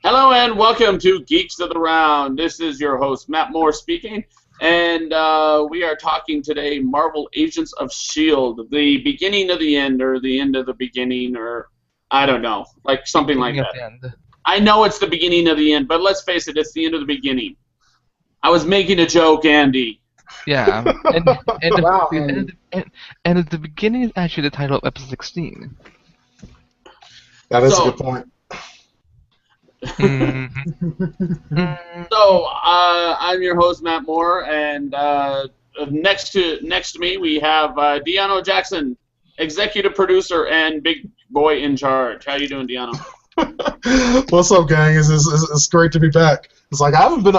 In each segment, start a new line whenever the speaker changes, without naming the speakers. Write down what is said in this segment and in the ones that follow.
Hello and welcome to Geeks of the Round. This is your host, Matt Moore, speaking, and we are talking today Marvel Agents of S.H.I.E.L.D., the beginning of the end, or the end of the beginning, or I don't know, like something like
Beginning
that.
of the end.
I know it's the beginning of the end, but let's face it, it's the end of the beginning. I was making a joke, Andy.
Yeah, and,
Wow,
the,
Andy.
and at the beginning is actually the title of episode 16.
That is
So-
a good point.
So I'm your host, Matt Moore, and next to me we have Deano Jackson, executive producer and big boy in charge. How you doing, Deano?
What's up, gang? It's great to be back. It's like I haven't been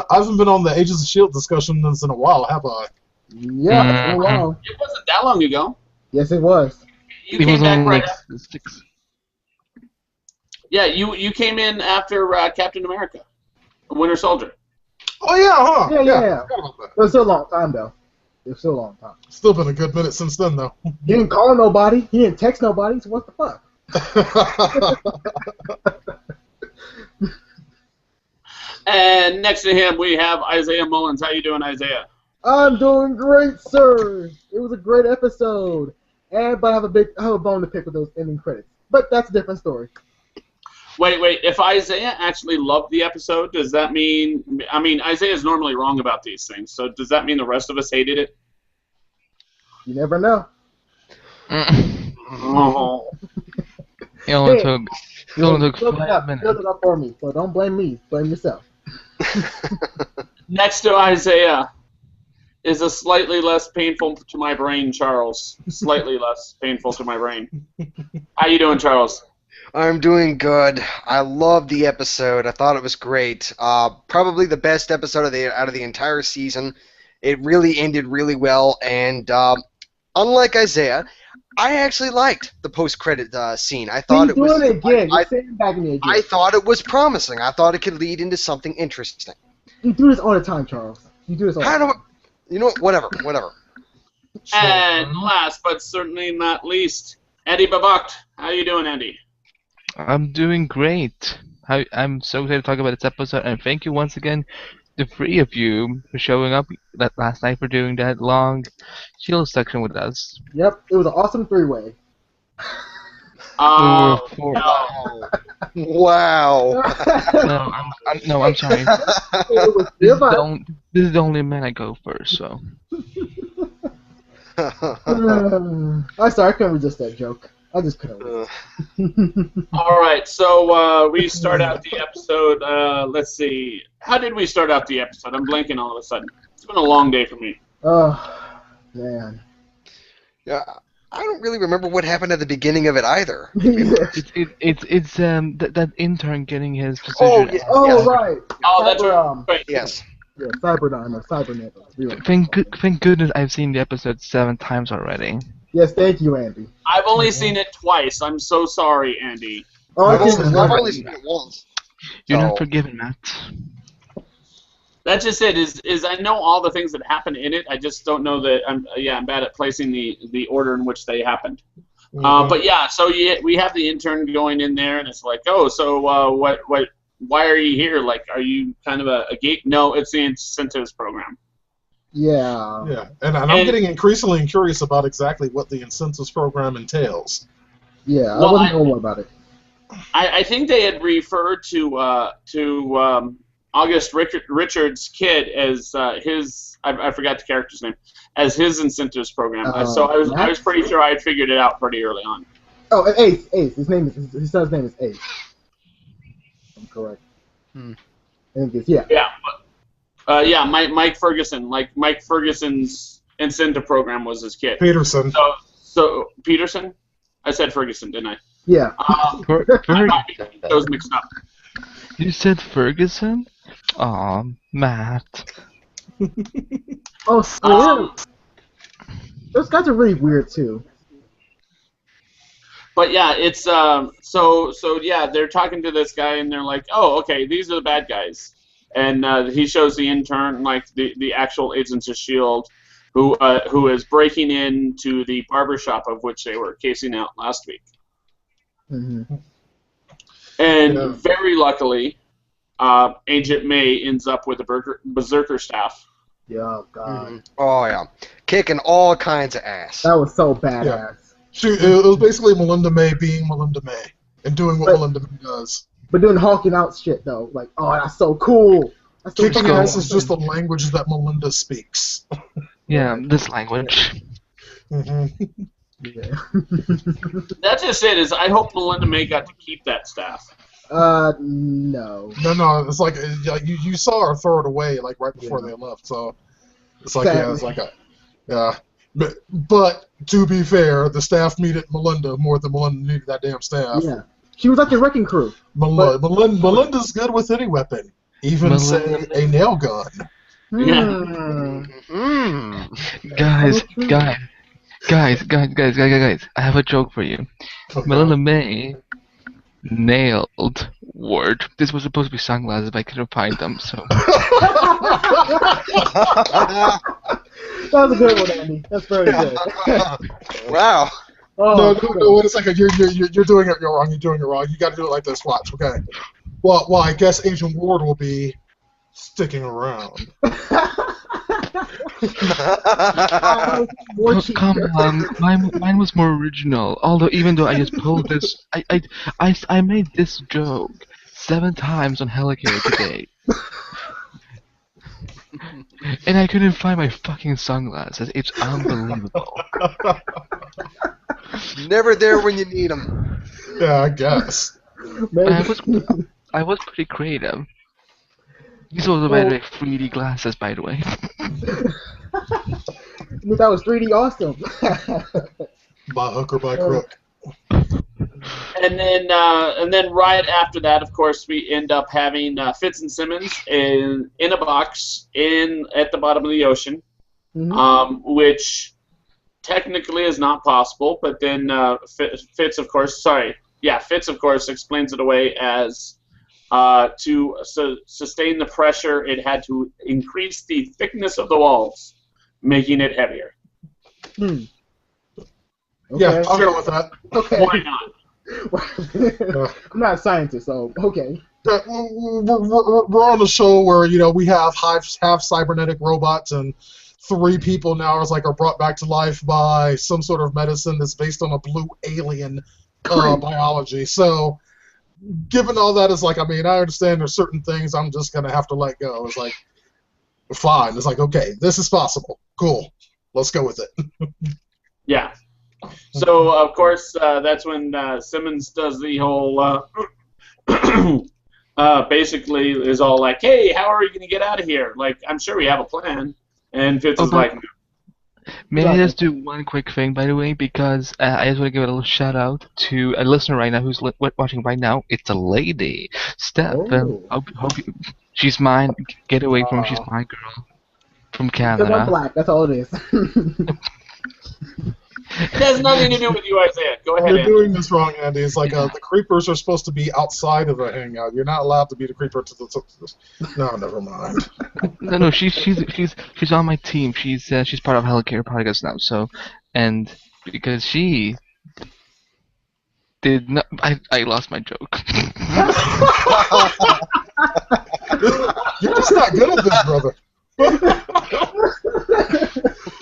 on the Agents of S.H.I.E.L.D. discussion in a while, have I?
Yeah, it's been a while.
It wasn't that long ago.
Yes, it was.
You
It
came
was
back
only
right.
like
After,
6.
yeah, you came in after Captain America, Winter Soldier.
Oh yeah, huh?
Yeah.
Forgot about that.
It was still a long time, though. It was still a long time.
Still been a good minute since then, though.
He didn't call nobody. He didn't text nobody. So what the fuck?
And next to him we have Isaiah Mullins. How you doing, Isaiah?
I'm doing great, sir. It was a great episode. But I have a bone to pick with those ending credits. But that's a different story.
Wait. If Isaiah actually loved the episode, does that mean? I mean, Isaiah's normally wrong about these things. So does that mean the rest of us hated it?
You never know.
Oh.
It only
Hey,
took
Build it
5
up
minutes.
for me. So don't blame me. Blame yourself.
Next to Isaiah is a slightly less painful to my brain, Charles. Slightly less painful to my brain. How you doing, Charles?
I'm doing good. I loved the episode. I thought it was great. Probably the best episode out of the entire season. It really ended really well, and unlike Isaiah, I actually liked the post-credit scene. I thought
He's
it was.
doing it again.
I,
You're sandbagging me again.
I thought it was promising. I thought it could lead into something interesting.
You do this all the time, Charles. You do this all the
How
time.
do I, you know? Whatever.
And last but certainly not least, Eddie Babakt. How you doing, Eddie?
I'm doing great. I'm so excited to talk about this episode, and thank you once again, the three of you, for showing up that last night for doing that long S.H.I.E.L.D. section with us.
Yep, it was an awesome three-way.
Uh,
For-
no.
Wow.
I'm sorry.
It was
This is,
divine.
this is the only man I go first, so.
I'm sorry, I couldn't resist that joke. I just couldn't resist.
All right, so we start out the episode. Let's see. How did we start out the episode? I'm blanking all of a sudden. It's been a long day for me.
Oh, man.
Yeah, I don't really remember what happened at the beginning of it either.
It's that intern getting his
Oh,
position.
yeah.
Oh, right.
Oh, that's
Cyber,
right.
Yes.
Yeah, Cyberdyne or Cybernet.
Thank goodness I've seen the episode 7 times already.
Yes, thank you, Andy.
I've only seen it twice. I'm so sorry, Andy.
Oh,
I've
I
also
can't
I've
remember.
only seen it once.
You're
So-
not forgiven, Matt.
That's just it. Is I know all the things that happen in it. I just don't know that. I'm bad at placing the order in which they happened. But yeah, so we have the intern going in there, and it's like, oh, so why are you here? Like, are you kind of a geek? No, it's the incentives program.
Yeah.
Yeah, and I'm getting increasingly curious about exactly what the incentives program entails.
Yeah,
Well,
I wasn't knowing more about it.
I think they had referred to August Richards' kid as his. I forgot the character's name as his incentives program. So I was pretty sure I had figured it out pretty early on.
Oh, and Ace. His son's name is Ace. I'm correct.
Hmm.
I think it's, yeah.
Yeah, Mike Ferguson. Like Mike Ferguson's incentive program was his kid.
Peterson.
So Peterson. I said Ferguson, didn't I?
Yeah.
I might be getting those mixed up.
You said Ferguson? Aw, Matt.
Oh, so those guys are really weird too.
But yeah, it's so yeah, they're talking to this guy and they're like, oh, okay, these are the bad guys, and he shows the intern, like the actual Agents of S.H.I.E.L.D., who is breaking into the barbershop of which they were casing out last week.
Mm-hmm.
And
Yeah.
very luckily, Agent May ends up with a berserker staff.
Yeah, God.
Mhm. Oh yeah, kicking all kinds of ass.
That was so badass.
It was basically Melinda May being Melinda May and doing what
But-
Melinda May does.
But doing hulking out shit though, like, oh, that's so cool. That's so
Kicking
fucking
ass is
awesome.
just the language that Melinda speaks.
Yeah, this language.
hmm
Yeah.
That's just it. Is I hope Melinda May got to keep that staff.
No.
No, it's like you saw her throw it away like right before
Yeah.
they left. So it's like it's like a yeah. But to be fair, the staff needed Melinda more than Melinda needed that damn staff.
Yeah. She was like the wrecking crew.
Melinda's good with any weapon, even say
Melinda-
a nail gun.
Hmm.
Guys, I have a joke for you.
Okay.
Melinda May nailed word. This was supposed to be sunglasses, but I couldn't find them, so.
That was a good one, Andy. That's very good.
Wow.
Oh,
No, wait a second. You're doing it wrong. You're doing it wrong. You got to do it like this. Watch, okay? Well, I guess Agent Ward will be sticking around.
More
Oh,
cheap.
come on, mine was more original. Although, even though I just pulled this, I made this joke 7 times on Helicare today, and I couldn't find my fucking sunglasses. It's unbelievable.
Never there when you need them.
Yeah, I guess.
Maybe.
I was pretty creative. These were, by the way, 3D glasses, by the way.
That was 3D awesome.
By hook or by crook.
And then right after that, of course, we end up having Fitz and Simmons in a box at the bottom of the ocean, which technically is not possible. But then Fitz, of course, explains it away as to sustain the pressure, it had to increase the thickness of the walls, making it heavier.
Okay.
Yeah, I'll go with that.
Okay.
Why not?
I'm not a scientist, so okay.
We're on a show where we have half cybernetic robots and 3 people now are brought back to life by some sort of medicine that's based on a blue alien biology. So, given all that, I understand there's certain things I'm just gonna have to let go. It's like, fine. It's like, okay, this is possible. Cool. Let's go with it.
Yeah. So of course that's when Simmons does the whole basically is all like, hey, how are we gonna get out of here? Like, I'm sure we have a plan. And Fitz is like,
may I just do one quick thing, by the way, because I just want to give a little shout out to a listener right now who's watching right now. It's a lady, Steph. Hope you, she's mine. Get away from her. She's my girl from
Because I'm
Canada.
black, that's all it is.
it has nothing to do with you, Isaiah. Go ahead,
You're
Andy.
doing this wrong, Andy. It's like the creepers are supposed to be outside of the hangout. You're not allowed to be the creeper to the. No, never mind.
No, she's on my team. She's part of Helicare podcast now. So, and because she did not, I lost my joke.
You're just not good at this, brother.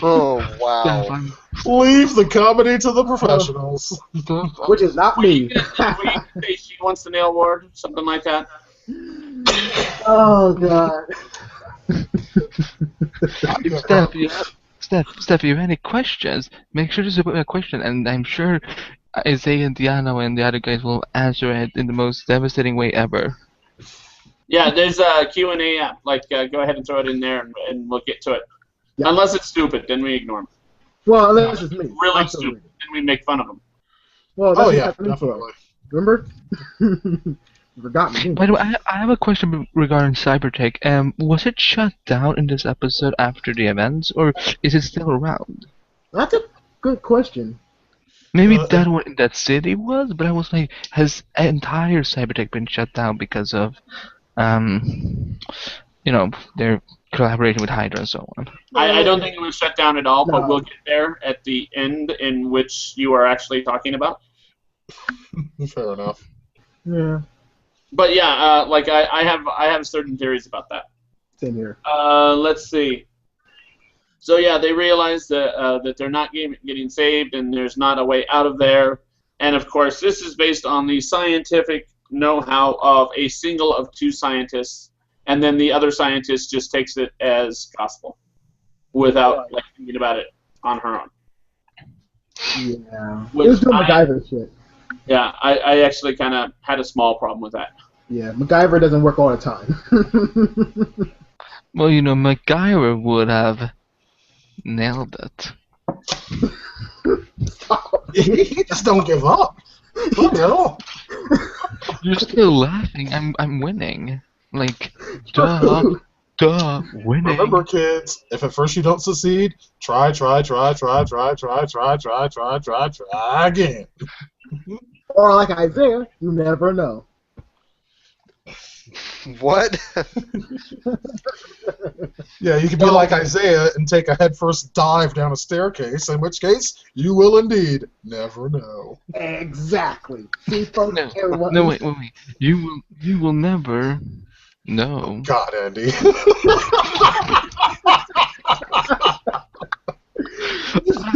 Oh wow.
Steph, I'm-
Leave the comedy to the professionals.
Which is not me.
Were you gonna say she wants to nail Ward? Something like that?
Oh, God.
Steph, if you have any questions, make sure to submit a question, and I'm sure Isaiah and Diana and the other guys will answer it in the most devastating way ever.
Yeah, there's a Q&A app. Go ahead and throw it in there, and we'll get to it.
Yeah.
Unless it's stupid, then we ignore them.
Well, unless it's me.
Really
Absolutely.
stupid, then we make fun of them.
Well, that's
Oh
what
yeah,
happened for.
definitely.
Remember? You forgot me.
By the way, I have a question regarding Cybertech. Was it shut down in this episode after the events, or is it still around?
That's a good question.
Maybe that one in that city was, but I was like, has entire Cybertech been shut down because of, their collaboration with Hydra and so on?
I don't think it was shut down at all, but
No.
we'll get there at the end in which you are actually talking about.
Fair enough.
Yeah.
But yeah, like I have certain theories about that.
Same here.
Let's see. So yeah, they realize that they're not getting saved, and there's not a way out of there. And of course, this is based on the scientific know-how of a single of two scientists, and then the other scientist just takes it as gospel without like thinking about it on her own.
Yeah.
Which
It was doing MacGyver shit.
Yeah, I actually kind of had a small problem with that.
Yeah, MacGyver doesn't work all the time.
Well, you know, MacGyver would have nailed it.
He just don't give up. What the hell?
You're still laughing. I'm winning. Like, duh, winning.
Remember, kids, if at first you don't succeed, try again.
Or like Isaiah, you never know.
What?
Yeah, you could be like Isaiah and take a headfirst dive down a staircase, in which case you will indeed never know.
Exactly. See, folks, everyone.
No, wait. You will never know.
God, Andy.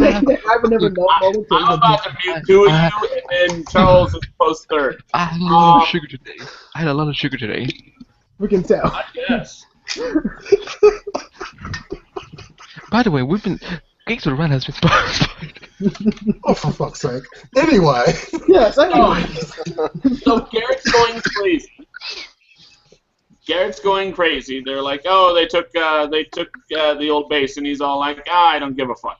I would never know.
I'm about to mute two of you, and then Charles is post third.
I had a lot of sugar today.
We can tell.
I guess.
By the way, Geeks of the Red has been sponsored.
Oh, for fuck's sake. Anyway.
Yes, I know.
So Garrett's going crazy. Garrett's going crazy. They're like, oh, they took the old base, and he's all like, I don't give a fuck.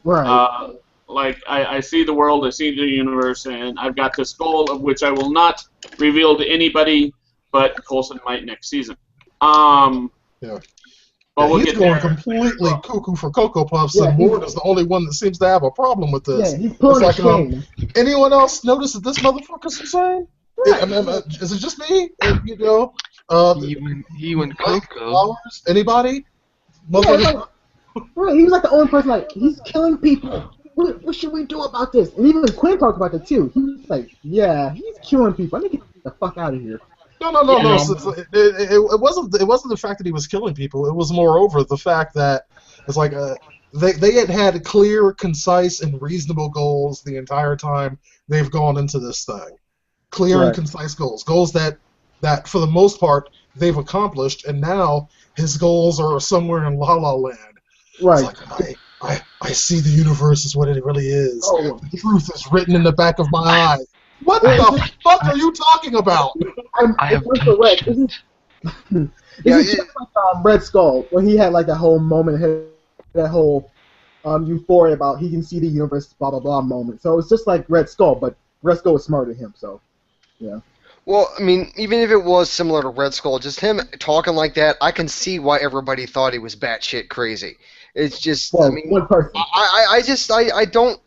Right.
Like I see the world, I see the universe, and I've got this goal of which I will not reveal to anybody, but Coulson might next season.
Yeah.
But we'll
he's
get
going
there.
completely cuckoo for Cocoa Puffs,
Yeah,
and Mort is the only one that seems to have a problem with this.
Yeah, he's pulling
It's
a
like,
shame.
anyone else notice that this motherfucker's insane?
Right.
Is it just me? You know,
He went Coco.
Flowers? Anybody?
Yeah,
Motherfucker-
it's like, right, he was like the only person like, he's killing people. What should we do about this? And even Quinn talked about it too. He was like, yeah, he's killing people. I need to get the fuck out of here.
No.
Yeah.
It wasn't the fact that he was killing people. It was moreover the fact that it's like they had clear, concise, and reasonable goals the entire time they've gone into this thing. Clear and concise goals that for the most part they've accomplished, and now his goals are somewhere in La La Land.
Right.
It's like I see the universe as what it really is.
Oh.
The truth is written in the back of my eyes. What the fuck are you talking about?
I have
Red. It's just like Red Skull when he had like that whole moment, that whole euphoria about he can see the universe, blah blah blah moment. So it's just like Red Skull, but Red Skull was smarter than him. So yeah.
Well, I mean, even if it was similar to Red Skull, just him talking like that, I can see why everybody thought he was batshit crazy. It's just,
Well,
I mean,
one person.
I don't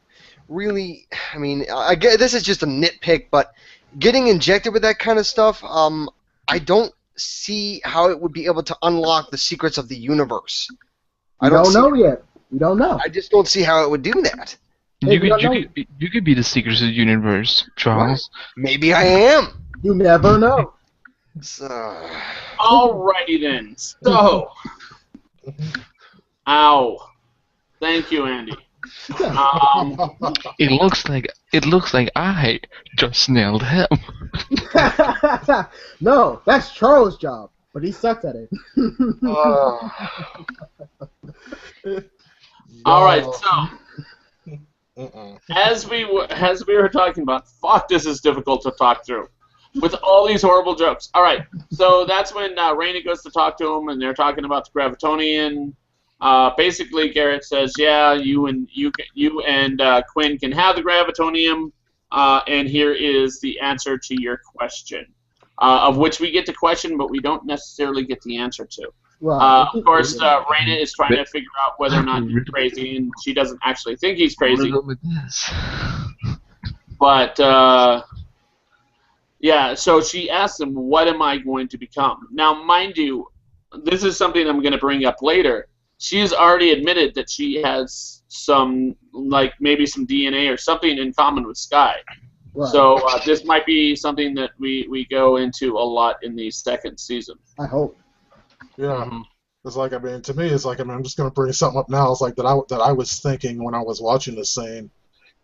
really, I mean, I get this is just a nitpick, but getting injected with that kind of stuff, I don't see how it would be able to unlock the secrets of the universe.
I don't know yet. You don't know.
I just don't see how it would do that.
You could be the secrets of the universe, Charles.
Maybe I am.
You never know.
So,
Alrighty then. So, ow. Thank you, Andy.
It looks like I just nailed him.
No, that's Charles' job, but he sucks at it.
All right, so as we were talking about, fuck, this is difficult to talk through with all these horrible jokes. All right, so that's when Raina goes to talk to him, and they're talking about the Gravitonian. Basically, Garrett says, "Yeah, you and Quinn can have the Gravitonium, and here is the answer to your question, of which we get the question, but we don't necessarily get the answer to."
Right.
Of course, Raina is trying to figure out whether or not he's crazy, and she doesn't actually think he's crazy. But yeah, so she asks him, "What am I going to become?" Now, mind you, this is something I'm going to bring up later. She has already admitted that she has some, like maybe some DNA or something in common with Sky.
Right.
So this might be something that we go into a lot in the second season.
I hope.
Yeah. It's like, I mean, to me, it's like, I mean, I'm just going to bring something up now. It's like that I was thinking when I was watching this scene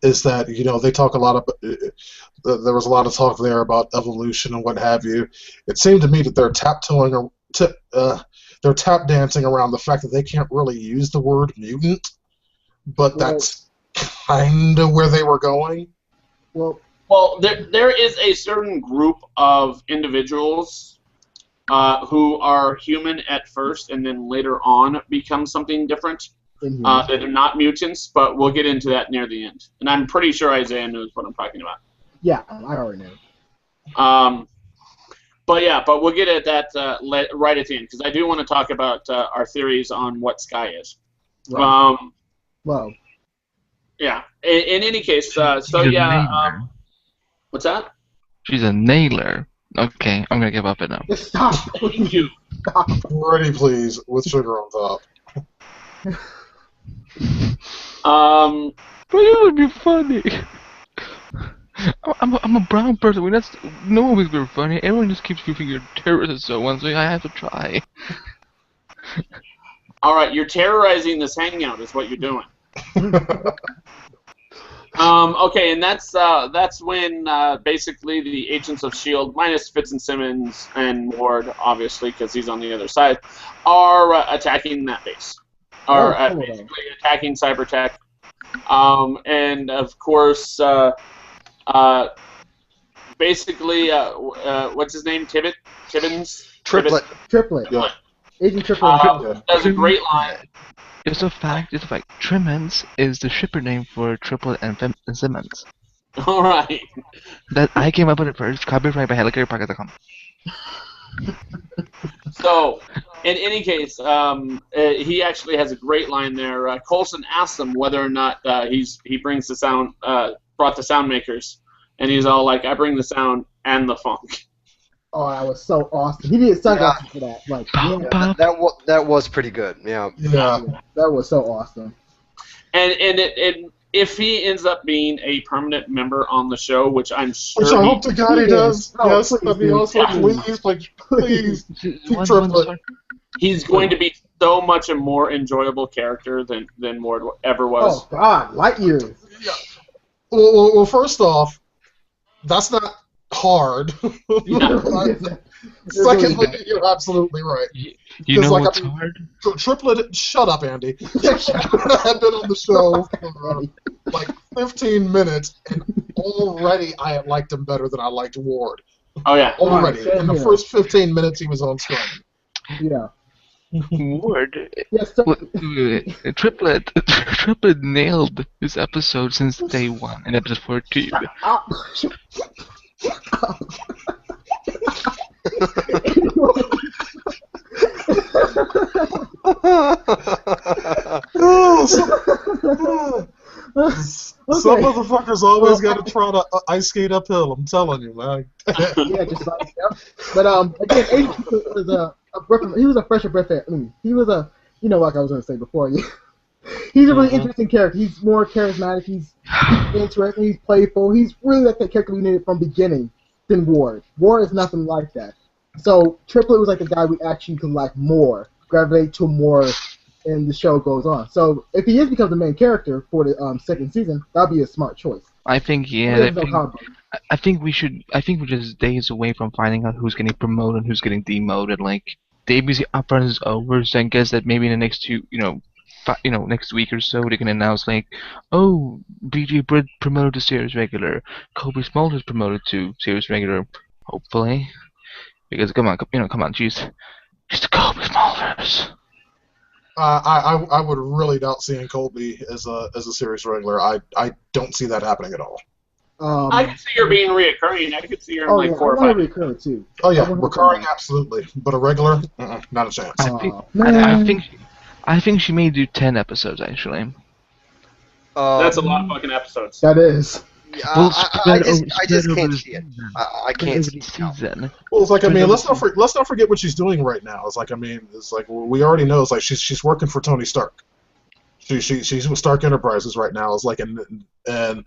is that, you know, they talk a lot of, there was a lot of talk there about evolution and what have you. It seemed to me that they're tap dancing around the fact that they can't really use the word mutant, but that's kind of where they were going.
Well, there is a certain group of individuals who are human at first and then later on become something different that are not mutants, but we'll get into that near the end. And I'm pretty sure Isaiah knows what I'm talking about.
Yeah, I already know.
But we'll get at that right at the end, because I do want to talk about our theories on what Sky is.
Right. Well.
Yeah. In any case, what's that?
She's a nailer. Okay, I'm gonna give up it now.
Stop.
Thank you.
Stop.
Ready, please, with sugar on top.
But it would be funny. I'm a brown person. No one was very funny. Everyone just keeps thinking you're terrorists so once I have to try.
All right, you're terrorizing this hangout, is what you're doing. Okay, and that's when basically the agents of S.H.I.E.L.D., minus Fitz and Simmons and Ward, obviously, because he's on the other side, are attacking that base. Are basically attacking Cybertech. And, of course, basically, what's his name? Tibbins?
Triplet.
Yeah. Agent Triplet.
That's a great line.
It's a fact. Trimmins is the shipper name for Triplet and Simmons.
All right.
That I came up with it first. Copyright by HelicarrierPocket.com.
So, in any case, he actually has a great line there. Coulson asks him whether or not he brings the sound, brought the sound makers, and he's all like, "I bring the sound and the funk."
Oh, that was so awesome. He needed sunglasses for that. Like,
that was pretty good. Yeah.
That was so awesome.
And if he ends up being a permanent member on the show, which I'm sure,
which I hope to God he does. Yes, that'd be
awesome.
Please, keep Triplet.
He's going to be so much a more enjoyable character than Ward ever was.
Oh God, light years.
Yeah. Well, first off, that's not hard. Secondly, you're absolutely right.
You know what's hard?
Triplet, shut up, Andy. I've been on the show for like 15 minutes, and already I had liked him better than I liked Ward.
Oh yeah,
already. In the first 15 minutes he was on screen.
Yeah.
Ward.
Yes,
Triplet nailed this episode since day one in episode 14.
Some motherfuckers always got to try to ice skate uphill. I'm telling you, man.
Yeah, just like But again, Agent was he was a fresh breath. He was a, you know, like I was gonna say before. He's a really interesting character. He's more charismatic. He's interesting. He's playful. He's really like that character we needed from beginning than Ward. Ward is nothing like that. So Triplet was like the guy we actually could like more, gravitate to more, and the show goes on. So if he becomes the main character for the second season, that'd be a smart choice.
I think I think we're just days away from finding out who's getting promoted and who's getting demoted. Like the ABC upfront is over, so I guess that maybe in the next next week or so they can announce like, oh, BG Britt promoted to series regular, Kobe Smulders promoted to series regular, hopefully, because come on, jeez, it's the Kobe Smulders.
I would really doubt seeing Colby as a series regular. I don't see that happening at all.
I could see her being reoccurring. I could see her in like 4 or 5.
Reoccurring too.
Oh yeah, recurring absolutely, but a regular, not a chance.
I think she may do 10 episodes actually.
That's a lot of fucking episodes.
That is.
Well, I just can't see it. I can't see it.
Well, it's like, I mean, let's not forget what she's doing right now. It's like, I mean, it's like we already know. It's like she's working for Tony Stark. She's with Stark Enterprises right now. It's like, and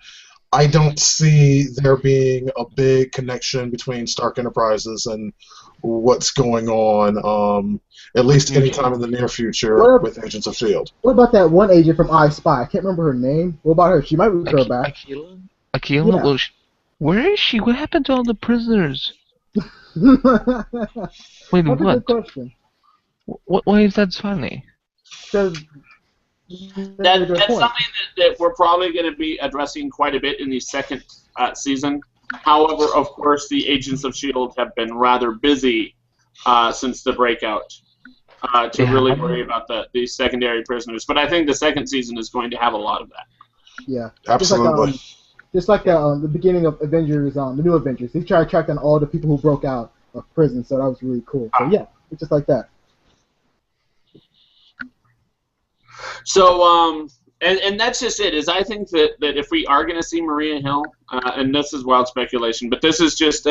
I don't see there being a big connection between Stark Enterprises and what's going on, at least anytime in the near future with Agents of S.H.I.E.L.D.
What about that one agent from I Spy? I can't remember her name. What about her? She might recur back.
Akila?
Yeah.
Well, where is she? What happened to all the prisoners?
That's
Wait,
a
what?
good question.
Why is that funny?
Because
That's something that we're probably going to be addressing quite a bit in the second season. However, of course, the Agents of S.H.I.E.L.D. have been rather busy since the breakout to really worry about the secondary prisoners. But I think the second season is going to have a lot of that.
Yeah,
Absolutely.
Just like the beginning of Avengers, the new Avengers, they tried to track down all the people who broke out of prison, so that was really cool. So yeah, it's just like that.
So, and that's just it. Is I think that if we are going to see Maria Hill, and this is wild speculation, but this isn't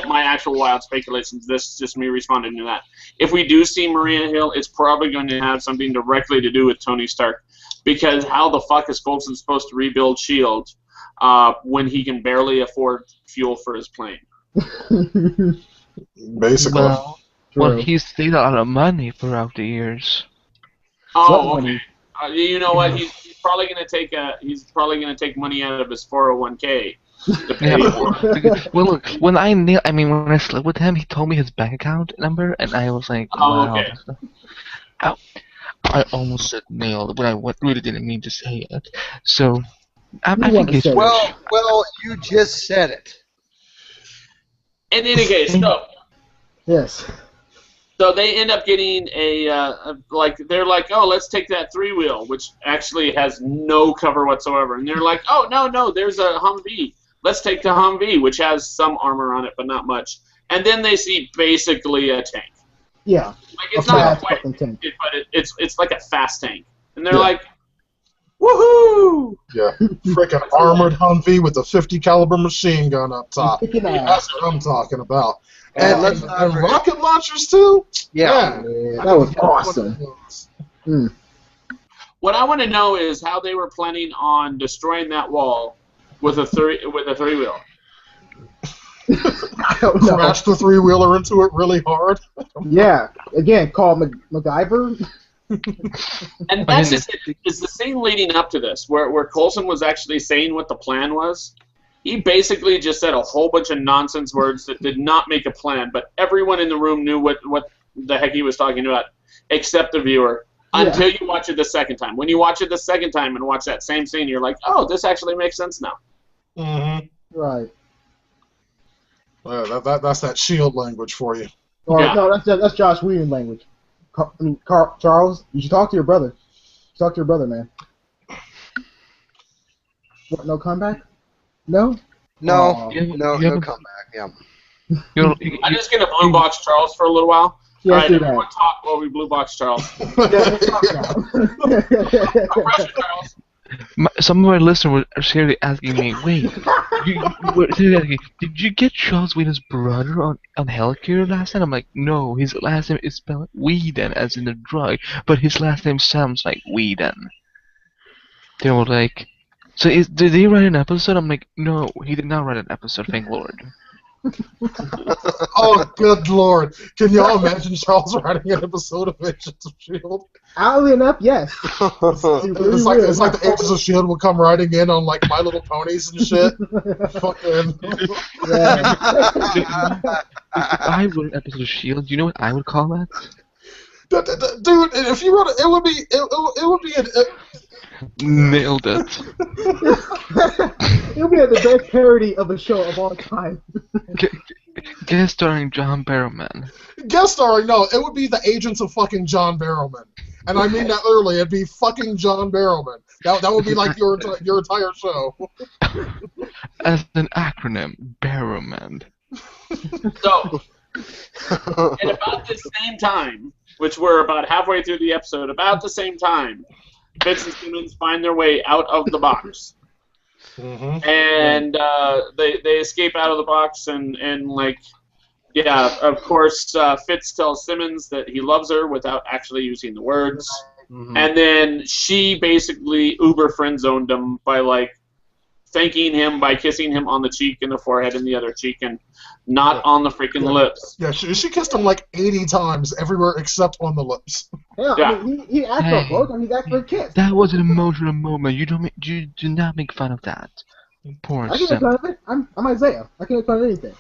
my actual wild speculations. This is just me responding to that. If we do see Maria Hill, it's probably going to have something directly to do with Tony Stark, because how the fuck is Coulson supposed to rebuild S.H.I.E.L.D. When he can barely afford fuel for his plane?
Basically.
Well, he's saved a lot of money throughout the years.
Oh, okay. You know what? He's probably going to take money out of his 401k to pay for.
Well, look, when I slept with him, he told me his bank account number, and I was like, wow.
Okay.
Ow. I almost said nailed, but I really didn't mean to say it. So, I think he's rich.
Well, you just said it.
In any case,
Yes.
So they end up getting they're like, oh, let's take that 3-wheel, which actually has no cover whatsoever. And they're like, oh, no, there's a Humvee. Let's take the Humvee, which has some armor on it, but not much. And then they see basically a tank.
Yeah.
Like, it's not quite a tank, but it's like a fast tank. And they're like, woohoo!
Yeah, freaking armored Humvee with a 50 caliber machine gun up top. That's what I'm talking about. And rocket launchers too.
Yeah,
that was awesome.
What I want to know is how they were planning on destroying that wall with a 3-wheel.
Crash the 3-wheeler into it really hard.
Yeah, again, call MacGyver.
And that's just it. Is the scene leading up to this, where Coulson was actually saying what the plan was. He basically just said a whole bunch of nonsense words that did not make a plan, but everyone in the room knew what the heck he was talking about, except the viewer, until you watch it the second time. When you watch it the second time and watch that same scene, you're like, oh, this actually makes sense now.
Mm-hmm.
Right.
That's that S.H.I.E.L.D. language for you.
No, that's Josh Whedon language. Charles, you should talk to your brother. Talk to your brother, man. What, no comeback? No?
No comeback, yeah.
I'm just going to blue box Charles for a little while.
Yeah,
all right, everyone talk while we blue box Charles. Charles.
Some of my listeners are seriously asking me, wait, did you get Charles Whedon's brother on Hellcure last time? I'm like, no, his last name is spelled Whedon, as in the drug, but his last name sounds like Whedon. They were like, so did he write an episode? I'm like, no, he did not write an episode, thank Lord.
Oh, good Lord. Can y'all imagine Charles writing an episode of Agents of S.H.I.E.L.D.?
Oddly enough, yes.
It's like the Agents of S.H.I.E.L.D. will come riding in on like My Little Ponies and shit. Fucking.
If I wrote an episode of S.H.I.E.L.D., do you know what I would call that?
Dude, if you wrote it, it would be
Nailed it.
It would be the best parody of a show of all time.
Guest starring John Barrowman.
Guest starring? No, it would be the Agents of fucking John Barrowman. And I mean that literally. It'd be fucking John Barrowman. That would be like your entire show.
As an acronym, Barrowman.
So, at about the same time, which we're about halfway through the episode, about the same time, Fitz and Simmons find their way out of the box.
Mm-hmm.
And they escape out of the box and of course, Fitz tells Simmons that he loves her without actually using the words. Mm-hmm. And then she basically uber friend-zoned him by, thanking him by kissing him on the cheek and the forehead and the other cheek, and not on the freaking lips.
Yeah, she kissed him like 80 times everywhere except on the lips.
Yeah,
Yeah.
I mean, he asked for a blowjob. He's asked for a kiss.
That was an emotional moment. You do not make fun of that. Poor
I can make
Sim.
fun of it. I'm Isaiah. I can make fun of anything.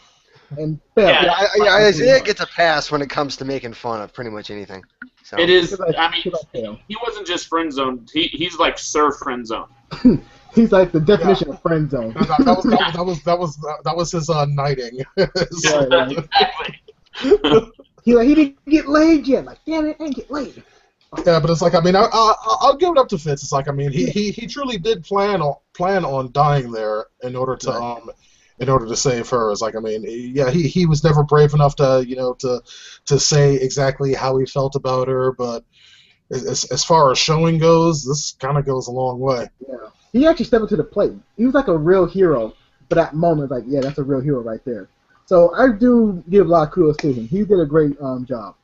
And fail.
Yeah.
Isaiah gets a pass when it comes to making fun of pretty much anything. So.
It is.
Because
I mean, he wasn't just friend zoned. He's like Sir Friend Zone.
He's like the definition of friend zone.
That was his knighting.
Exactly.
He didn't get laid yet. Like, damn it, I didn't get laid.
Yeah, but it's like, I mean, I'll give it up to Fitz. It's like, I mean, he truly did plan on dying there in order to save her. It's like, I mean, yeah, he was never brave enough to say exactly how he felt about her, but as far as showing goes, this kind of goes a long way.
Yeah, he actually stepped up to the plate. He was like a real hero for that moment. Like, yeah, that's a real hero right there. So I do give a lot of kudos to him. He did a great job.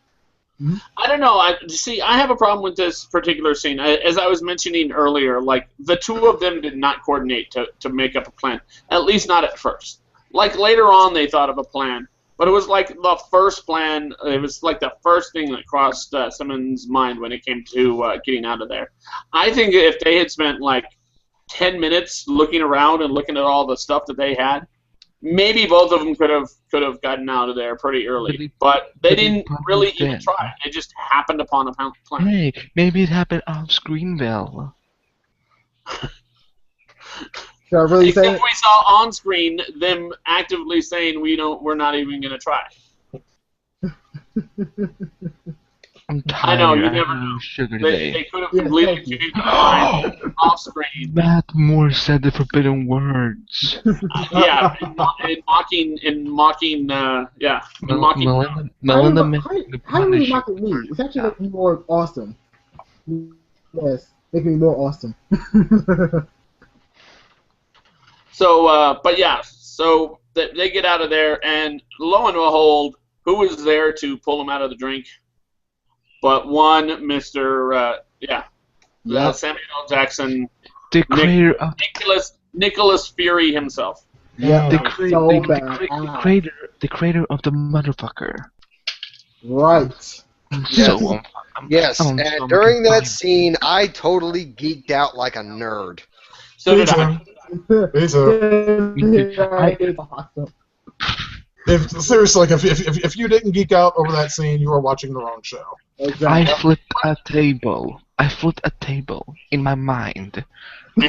I don't know. I have a problem with this particular scene. As I was mentioning earlier, like, the two of them did not coordinate to make up a plan. At least not at first. Like, later on they thought of a plan. But it was like the first plan, it was like the first thing that crossed Simmons' mind when it came to getting out of there. I think if they had spent like 10 minutes looking around and looking at all the stuff that they had, maybe both of them could have gotten out of there pretty early, but they didn't really even try. They just happened upon a plan.
Hey, maybe it happened off screen, Bill.
Should I really say
Except
it?
we saw on screen them actively saying we're not even going to try.
I'm tired.
I know, you
I
never
have
know.
sugar
They
today.
could have
Yeah,
completely
thank you.
changed their mind off screen.
Matt Moore said the forbidden words.
Yeah, in mocking.
Melinda
How are you mocking me? It's actually making me more awesome. Yes, making me more awesome.
So, but yeah, so they get out of there, and lo and behold, who was there to pull them out of the drink? But one Mr. Samuel L. Jackson,
The creator of
Nicholas Fury himself.
Yeah,
the creator of the motherfucker.
Right.
I'm
Yes.
so
Yes,
I'm
and
so
during that
fine.
scene, I totally geeked out like a nerd.
So did I.
Me too.
It's awesome.
Seriously, like if you didn't geek out over that scene, you are watching the wrong show.
Exactly.
I flipped a table. I flipped a table in my mind.
You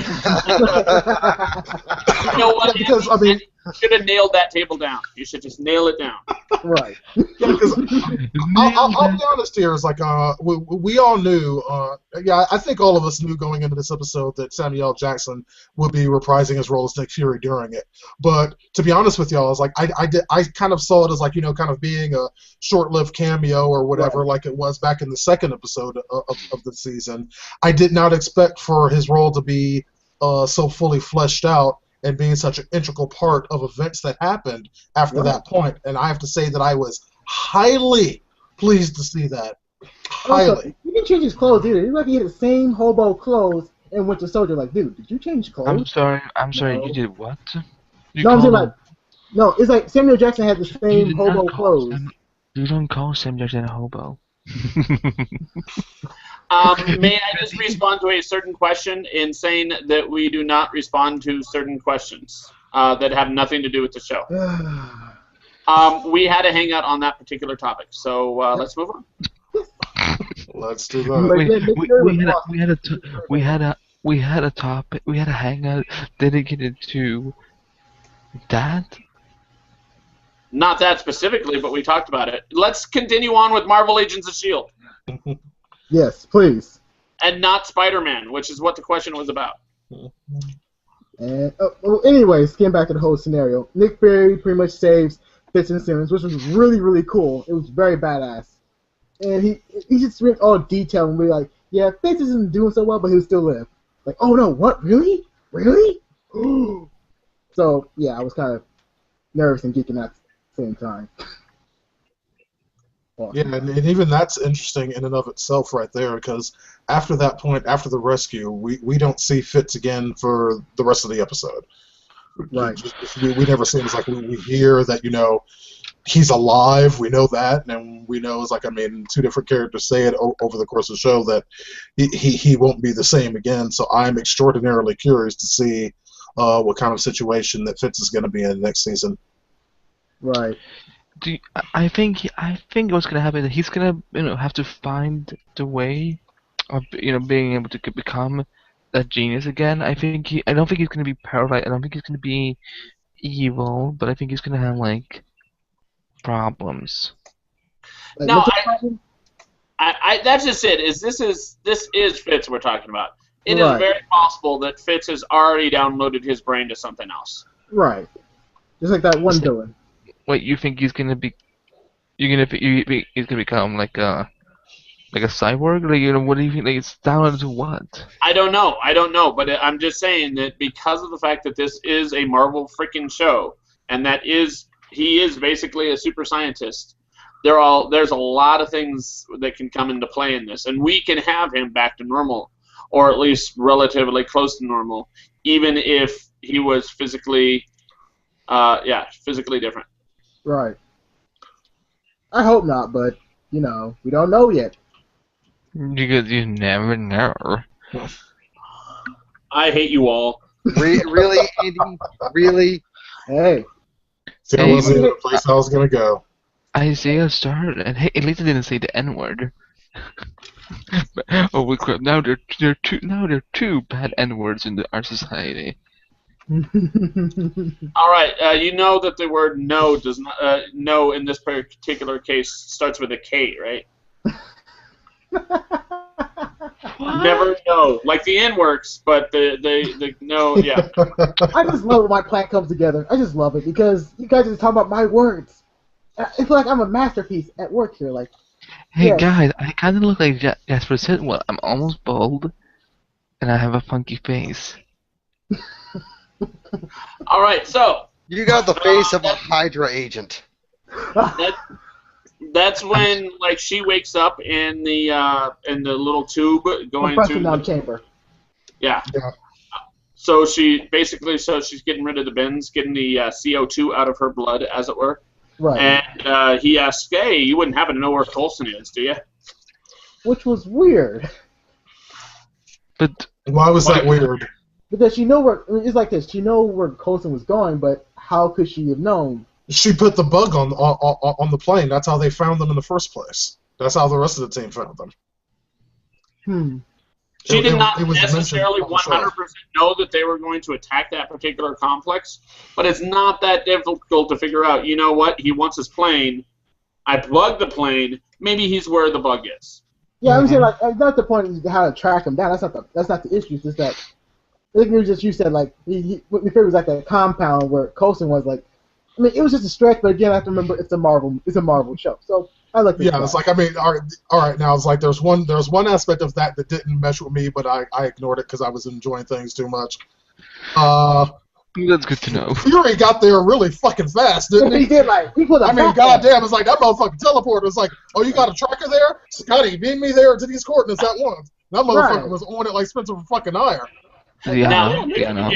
know what?
Because, I mean,
you should have nailed that table down. You should just nail it down.
Right.
Yeah, because I'll be honest here. It's like we all knew. I think all of us knew going into this episode that Samuel L. Jackson would be reprising his role as Nick Fury during it. But to be honest with y'all, it's like I kind of saw it as like kind of being a short-lived cameo or whatever, like it was back in the second episode of the season. I did not expect for his role to be so fully fleshed out and being such an integral part of events that happened after that point. And I have to say that I was highly pleased to see that. Highly.
Also, he didn't change his clothes either. He like he had the same hobo clothes and Winter Soldier. Like, dude, did you change clothes?
I'm sorry.
No.
You did what? You
No, I'm saying
called
like, no, it's like Samuel Jackson had the
You
same
did not
hobo
call
clothes.
you don't call Sam Jackson a hobo.
May I just respond to a certain question in saying that we do not respond to certain questions that have nothing to do with the show? We had a hangout on that particular topic, so let's move on.
Let's do that.
We had a topic. We had a hangout dedicated to that.
Not that specifically, but we talked about it. Let's continue on with Marvel Agents of S.H.I.E.L.D.
Yes, please.
And not Spider-Man, which is what the question was about.
And well, anyways, getting back to the whole scenario, Nick Fury pretty much saves Fitz and Simmons, which was really, really cool. It was very badass. And he just went all detailed and be like, yeah, Fitz isn't doing so well, but he'll still live. Like, oh no, what? Really? Really? So, yeah, I was kind of nervous and geeking at the same time.
Yeah, and even that's interesting in and of itself right there, because after that point, after the rescue, we don't see Fitz again for the rest of the episode.
Right.
We never see him. It's like we hear that, he's alive. We know that, and we know it's like, I mean, two different characters say it over the course of the show that he won't be the same again. So I'm extraordinarily curious to see what kind of situation that Fitz is going to be in next season.
Right.
I think what's gonna happen is he's gonna have to find the way of being able to become a genius again. I don't think he's gonna be paralyzed. I don't think he's gonna be evil, but I think he's gonna have like problems.
Like,
No,
what's the problem?
that's just it. This is Fitz we're talking about. It is
Right.
very possible that Fitz has already downloaded his brain to something else.
Right. Just like that one villain.
Wait, you think he's gonna be? He's gonna become like a cyborg? Like what do you think? Like it's down to what?
I don't know, but I'm just saying that because of the fact that this is a Marvel freaking show, and he is basically a super scientist. There's a lot of things that can come into play in this, and we can have him back to normal, or at least relatively close to normal, even if he was physically different.
Right. I hope not, but we don't know yet.
Because you never know.
I hate you all.
Really, Andy? Really?
Hey.
That
Hey,
wasn't the place I was going to go.
Isaiah started, and hey, at least I didn't say the N-word. Oh, crap! Now there are two bad N-words in our society.
All right, you know that the word no does not no in this particular case starts with a K, right? Never know. Like the N works, but the no, yeah.
I just love when my plan comes together. I just love it because you guys just talk about my words. It's like I'm a masterpiece at work here. Like,
Hey
yes.
guys, I kind of look like Jasper Sitwell. I'm almost bald, and I have a funky face.
All right, so
You got the face of a Hydra agent.
that's when like she wakes up in the little tube going
Compressing
to
down chamber.
yeah.
Yeah.
So she's getting rid of the bends, getting the CO2 out of her blood, as it were.
Right.
And he asks, "Hey, you wouldn't happen to know where Coulson is, do you?"
Which was weird.
But
Why was that weird?
Because it's like this. She knew where Coulson was going, but how could she have known?
She put the bug on the plane. That's how they found them in the first place. That's how the rest of the team found them.
She did not
was
necessarily
mentioned on the show.
100% know that they were going to attack that particular complex, but it's not that difficult to figure out. You know what? He wants his plane. I plugged the plane. Maybe he's where the bug is.
Yeah, I'm saying like that's not the point of how to track him down. That's not the issue. It's just that I think it was just you said like we figured it was like a compound where Coulson was like. I mean, it was just a stretch, but again, I have to remember it's a Marvel show, so I like.
Yeah, it's like, I mean, all right. Now it's like there's one aspect of that didn't mesh with me, but I ignored it because I was enjoying things too much.
that's good to know.
Fury got there really fucking fast, didn't he?
He did he put a.
I mean, goddamn, it's like that motherfucking teleporter. It's like, oh, you got a tracker there? Scotty, beam me there to these coordinates at once. That motherfucker was on it like Spencer from fucking Iron.
Now,
Yeah,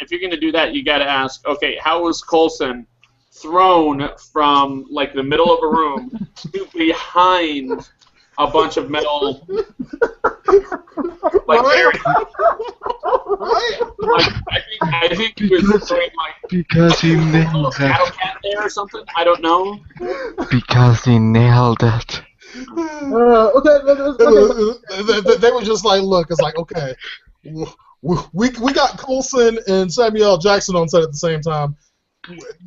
if you're gonna do that, you got to ask, okay, how was Coulson thrown from like the middle of a room to behind a bunch of metal? Like,
Right.
like I think he was throwing like
Because he
a little
nailed
shadow
it.
cat there or something. I don't know.
Because he nailed it.
Okay.
They were just like, look, it's like, okay, we got Coulson and Samuel L. Jackson on set at the same time.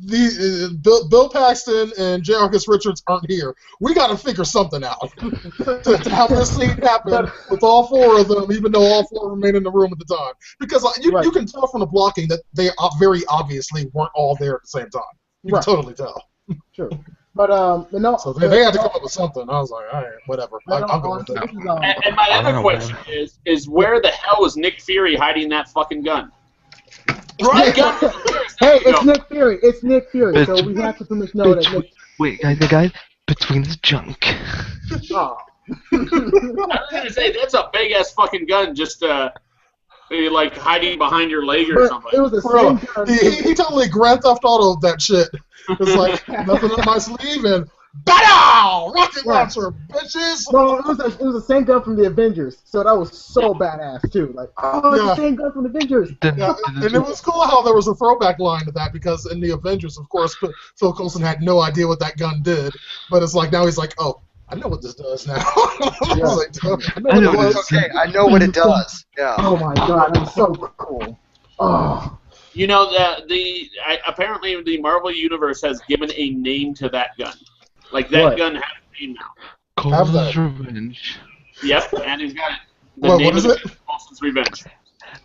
Bill Paxton and J. Arcus Richards aren't here. We got to figure something out to have this scene happen with all four of them, even though all four remain in the room at the time. Because you can tell from the blocking that they very obviously weren't all there at the same time. You can totally tell.
Sure. But no.
So they had to come up with something. I was like, all right, whatever. I'm going with it.
And my other question is where the hell is Nick Fury hiding that fucking gun?
Right. Hey, it's Nick Fury. It's Nick Fury. So we have to pretty much know that Nick.
Wait, guys, between the junk.
Oh.
I was gonna say that's a big ass fucking gun. Just like hiding behind your leg or
But
something.
it was the
Bro,
same gun.
he totally Grand Theft Auto that shit. It's like nothing up my sleeve and BADOW! Rocket
Yeah.
launcher, bitches!
No, it was the same gun from the Avengers, so that was so badass too. Like, oh, it's
Yeah.
the same gun from the Avengers.
Yeah, and it was cool how there was a throwback line to that because in the Avengers, of course, Phil Coulson had no idea what that gun did, but it's like now he's like, oh, I know what this does now. I was like,
I know
Well,
what
it's okay, I know what it does. Yeah.
Oh my god, that was so cool. Oh,
You know, apparently the Marvel Universe has given a name to that gun. Like, that
What?
gun has a name now.
Coulson's Revenge.
Yep, and he's got the
What
name
is
of
it?
the Coulson's Revenge.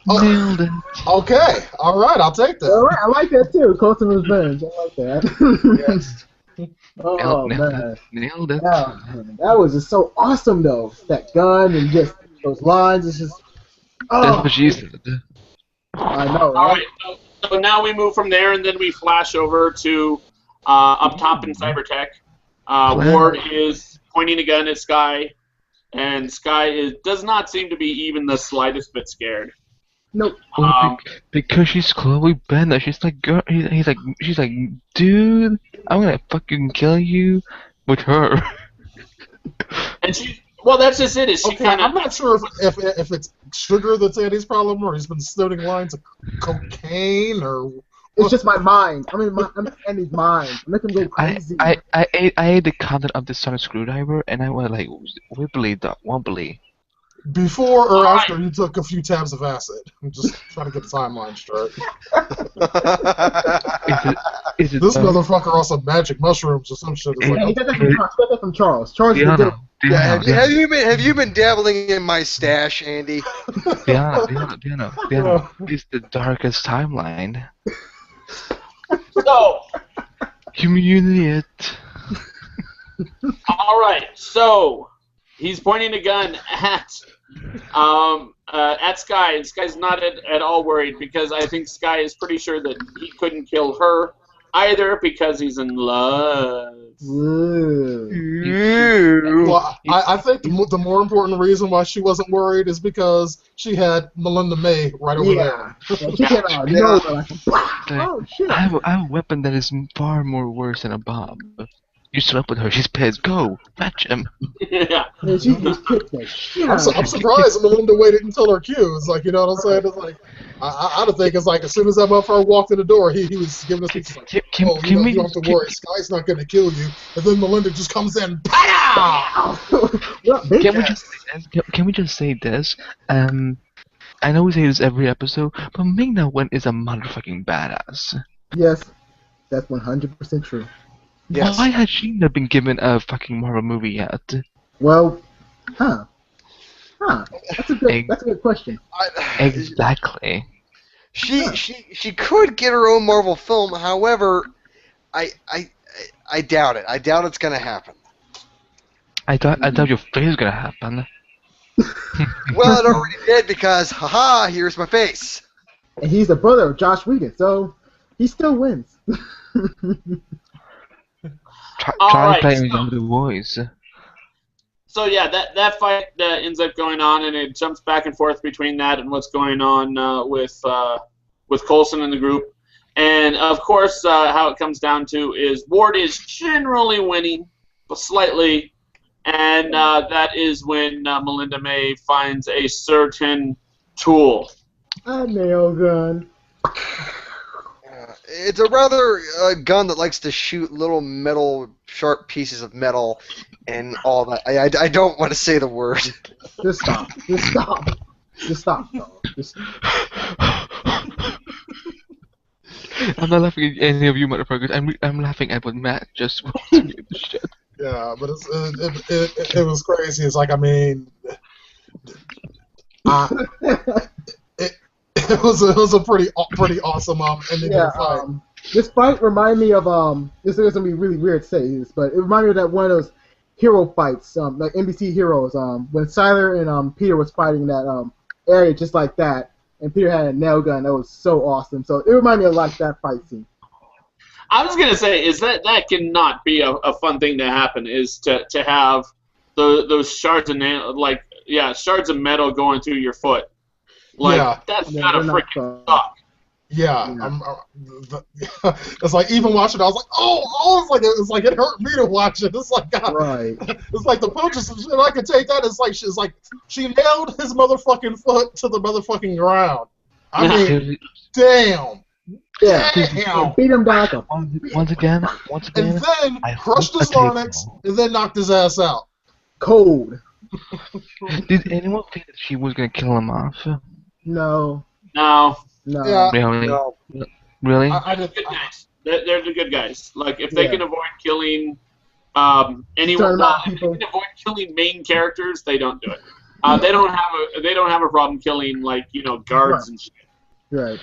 Oh.
Nailed it.
Okay, all right, I'll take that.
all right, I like that too. Coulson Revenge, I like that.
Yes.
Oh
Nailed
man.
it. Nailed it.
Yeah, man, that was just so awesome though. That gun and just those lines. It's just.
That's
Oh,
what she said.
I know,
All
right?
right, so now we move from there, and then we flash over to up top in Cybertech. Ward is pointing a gun at Sky, and Sky does not seem to be even the slightest bit scared.
Nope.
Because she's Chloe Bennett. She's like, girl. She's like, dude, I'm gonna fucking kill you with her.
And well, that's just it. Is she
Okay,
kind of?
I'm not sure if it's sugar that's Andy's problem or he's been snorting lines of cocaine or.
It's just my mind. I'm in Andy's mind. Make him go crazy.
I ate the content of the sonic screwdriver, and I was like, wibbly wobbly.
Before or
All
after you took a few tabs of acid? I'm just trying to get the timeline straight.
Is it
This motherfucker also magic mushrooms or some shit. It's
Yeah, he
like,
got that from Charles. He got that from Charles. Charles is a good.
Yeah, have you been dabbling in my stash, Andy?
Diana. It's the darkest timeline.
So,
Communicate.
all right. So he's pointing a gun at Sky, and Sky's not at all worried because I think Sky is pretty sure that he couldn't kill her either because he's in love.
well, I think the more important reason why she wasn't worried is because she had Melinda May right over there.
Yeah, she came out. No, like, oh shit.
I have a weapon that is far more worse than a bomb. You slept with her. She's pissed. Go fetch him.
Yeah.
Man, she just kicked that shit out of
I'm surprised Melinda waited until her cue. It's like, you know what I'm saying? It's like, I don't think it's like as soon as that motherfucker walked in the door, he was giving us these like, you don't have to worry, Sky's not going to kill you. And then Melinda just comes in, pow!
Can we just say this? I know we say this every episode, but Ming-Na Wen is a motherfucking badass.
Yes, that's 100% true.
Yes.
Why has she not been given a fucking Marvel movie yet?
Well, that's a good question.
Exactly.
She could get her own Marvel film. However, I doubt it. I doubt it's gonna happen.
I thought your face was gonna happen.
Well, it already did because, haha, here's my face.
And he's the brother of Josh Whedon, so he still wins.
Try playing younger voice.
So yeah, that fight ends up going on, and it jumps back and forth between that and what's going on with Coulson in the group. And of course, how it comes down to is Ward is generally winning, but slightly, and that is when Melinda May finds a certain tool.
A nail gun.
It's a rather gun that likes to shoot little metal, sharp pieces of metal and all that. I don't want to say the word.
Just stop. Just stop. Just stop. Just...
I'm not laughing at any of you motherfuckers. I'm laughing at what Matt just wrote to me. Shit.
Yeah, but it was crazy. It's like, I mean, it was a pretty awesome ending to the fight.
This fight reminded me of this is gonna be really weird to say this, but it reminded me of that one of those hero fights, like NBC Heroes, when Siler and Peter was fighting that area just like that, and Peter had a nail gun that was so awesome. So it reminded me of like that fight scene.
I was gonna say is that cannot be a fun thing to happen is to have those shards of nail, shards of metal going through your foot. Like,
Yeah.
that's
Yeah,
gotta
they're not
freaking
fun.
suck.
Yeah,
Yeah.
it's like even watching it, I was like, it's like it hurt me to watch it. It's like God,
Right.
it's like the punches. If I could take that, it's like she nailed his motherfucking foot to the motherfucking ground. I mean,
Seriously,
damn,
Yeah.
damn,
Beat him down like a
once again,
and then
I
crushed
flipped
his
a
larynx,
table.
and then knocked his ass out.
cold.
Did anyone think that she was gonna kill him off?
No.
No,
No.
Yeah,
Really?
No.
Really?
I just,
good guys. They're the good guys. Like, if they
Yeah.
can avoid killing
Certain
anyone, well,
amount of
if they
people.
can avoid killing main characters, they don't do it. They don't have a problem killing, like, guards and shit.
Right.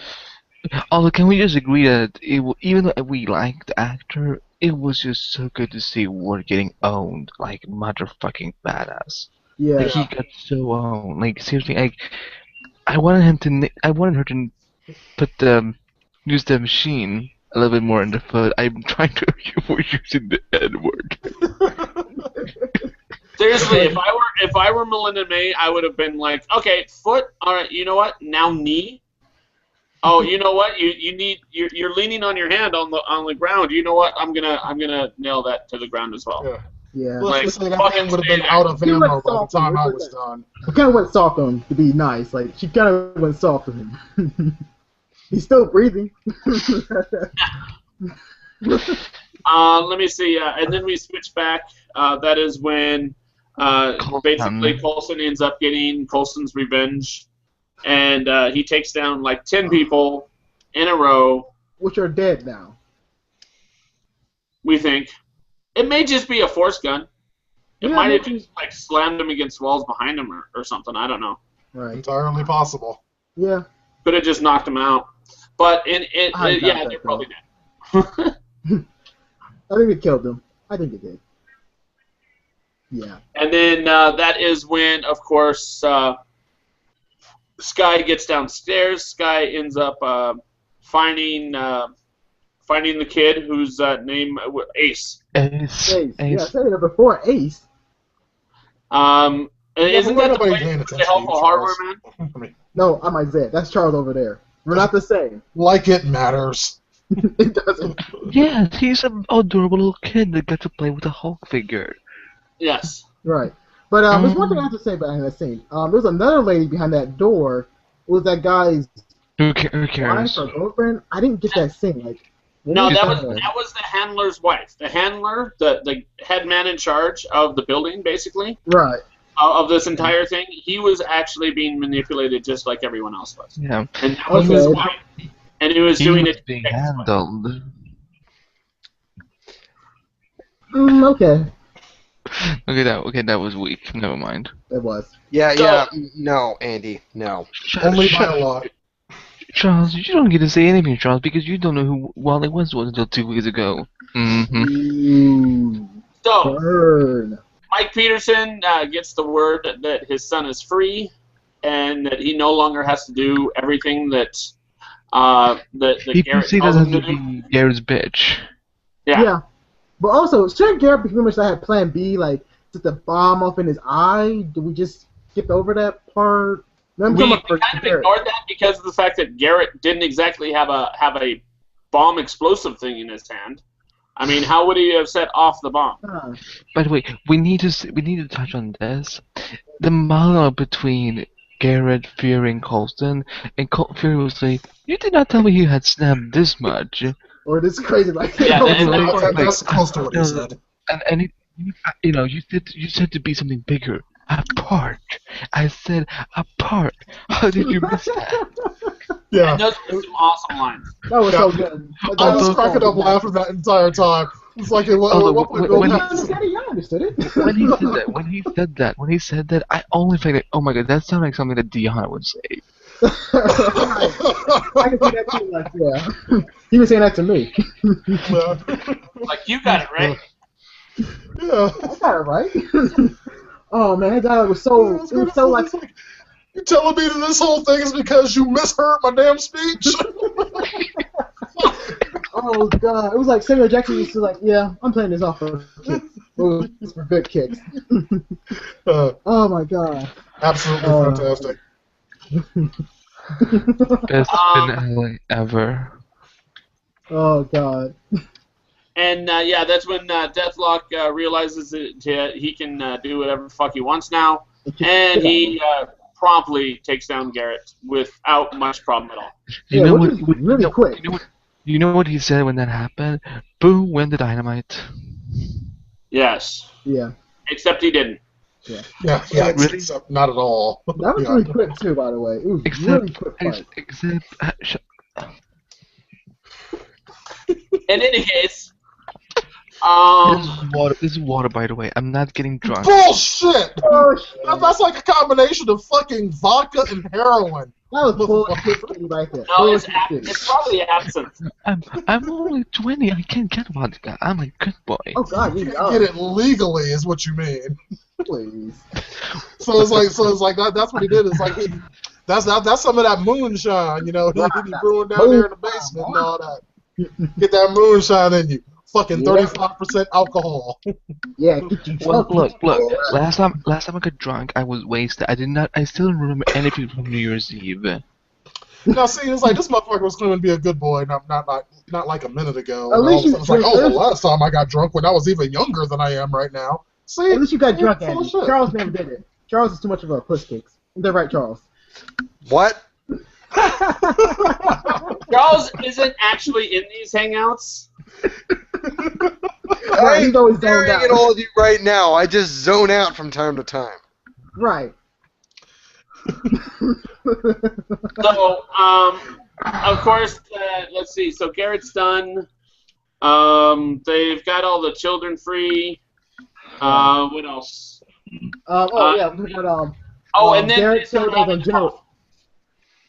Although, can we just agree that even though we liked the actor, it was just so good to see Ward getting owned like motherfucking badass.
Yeah.
Like he got so owned. Like seriously, like I wanted him to. I wanted her to put the use the machine a little bit more in the foot. I'm trying to avoid using the N word.
Seriously, if I were Melinda May, I would have been like, okay, foot. All right, you know what? Now knee. Oh, you know what? You're leaning on your hand on the ground. You know what? I'm gonna nail that to the ground as well.
yeah.
Yeah.
Let's
Like,
just say that
fucking
thing would have
stay
been
there.
out of
He went
ammo by the
soft
time
on
I
him.
was done.
I kind of went soft on him to be nice. Like she kind of went soft on him. He's still breathing.
Let me see. And then we switch back. That is when basically Coulson ends up getting Coulson's revenge, and he takes down like 10 people in a row.
Which are dead now.
We think it may just be a force gun. It
Yeah,
might have
maybe.
just like slammed him against walls behind him or something. I don't know.
Right.
Entirely possible.
Yeah.
Could have just knocked him out. But
I doubt
yeah,
that,
they're
though.
probably dead.
I think it killed him. I think it did. Yeah.
And then that is when, of course, Sky gets downstairs. Sky ends up finding the kid whose name
Ace.
Ace. Yeah, I said it before. Ace.
And isn't
but
that the
nobody
place
paying
with the
attention to
helpful
you,
hardware
Charles.
man?
I mean,
No, I'm Isaiah. That's Charles over there. We're not the same.
like it matters.
It doesn't.
Yeah, he's an adorable little kid that got to play with a Hulk figure.
Yes.
Right. But there's one thing I have to say behind that scene. There's another lady behind that door. It was that guy's
Who cares?
wife or girlfriend. I didn't get that scene. Like, what
No,
was
that
that?
was the handler's wife. The handler, the head man in charge of the building, basically,
Right.
of this entire thing. He was actually being manipulated just like everyone else was.
Yeah.
And that was his
Okay.
wife. And he was
He
doing
was
it.
being handled.
Okay.
Okay, that was weak. Never mind.
It was.
Yeah. No, Andy, no.
Only by a lot.
Charles, you don't get to say anything, Charles, because you don't know who Wally was until 2 weeks ago. Mm-hmm.
Ooh.
So,
Burn.
Mike Peterson gets the word that his son is free, and that he no longer has to do everything that
He
Garrett
proceeded
tells him to
to
do.
be Garrett's bitch.
Yeah.
But also, shouldn't Garrett pretty much have plan B, like, just a bomb up in his eye? Did we just skip over that part? No, I'm
We
talking about
kind of
Garrett.
ignored that because of the fact that Garrett didn't exactly have a bomb explosive thing in his hand. I mean, how would he have set off the bomb?
By the way, we need to touch on this. The monologue between Garrett fearing Colston and fearing was like, "You did not tell me you had snapped this much."
Or this crazy, like,
Yeah,
That's close to what he said.
And you said to be something bigger. Apart. I said apart. How did you miss that?
Yeah.
And those were some awesome lines.
that was so good.
I was cracking up laughing that entire time. It's like it was
I understood it.
When he said that, I only felt like, oh my god, that sounded like something that Deanna would say.
I can see that too. Like, yeah, he was saying that to me.
Like, you got it right.
Yeah.
I got it right. Oh man, that dialogue was so. It was so like.
You telling me that this whole thing is because you misheard my damn speech?
Oh god, it was like Samuel Jackson used to like, yeah, I'm playing this off for kicks. It's for good kicks. Oh my god.
Absolutely fantastic.
Best
Um,
finale ever.
Oh god.
And yeah, that's when Deathlock realizes that he can do whatever the fuck he wants now, and he promptly takes down Garrett without much problem at all.
You
Yeah,
know
which
what?
is really quick.
You know what he said when that happened? Boom! Went the dynamite.
Yes,
Yeah.
except he didn't.
Yeah.
Yeah,
Really?
except not at all.
That was
Yeah.
really quick too, by the way. It was really quick fight.
In any case,
This is water, by the way. I'm not getting drunk.
Bullshit!
Oh shit.
That's like a combination of fucking vodka and heroin.
That was bullshit right there.
no, it's
Bullshit.
probably absinthe.
I'm only 20. I can't get vodka. I'm a good boy.
Oh god, you
You
know.
get it legally, is what you mean.
Please.
So it's like that's what he did. It's like that's some of that moonshine, you know. He brewing down there in the basement and all that. Get that moonshine in you. Fucking 35% alcohol.
Yeah, get you
Well,
drunk.
look. Last time I got drunk, I was wasted. I still don't remember anything from New Year's Eve.
Now, see, it's like this motherfucker was claiming to be a good boy, not like a minute ago.
At
And
least
all of a sudden it's like, oh, the last time I got drunk when I was even younger than I am right now. See,
At least you got drunk,
full of
Andy.
shit.
Charles never did it. Charles is too much of a puss cakes. They're right, Charles.
What?
Charles isn't actually in these hangouts.
Right, he's always zoned
staring
out.
at all of you right now. I just zone out from time to time.
Right.
So, of course, let's see. So Garrett's done. They've got all the children free. What else? And then
Garrett
it's the
Kettle's on general.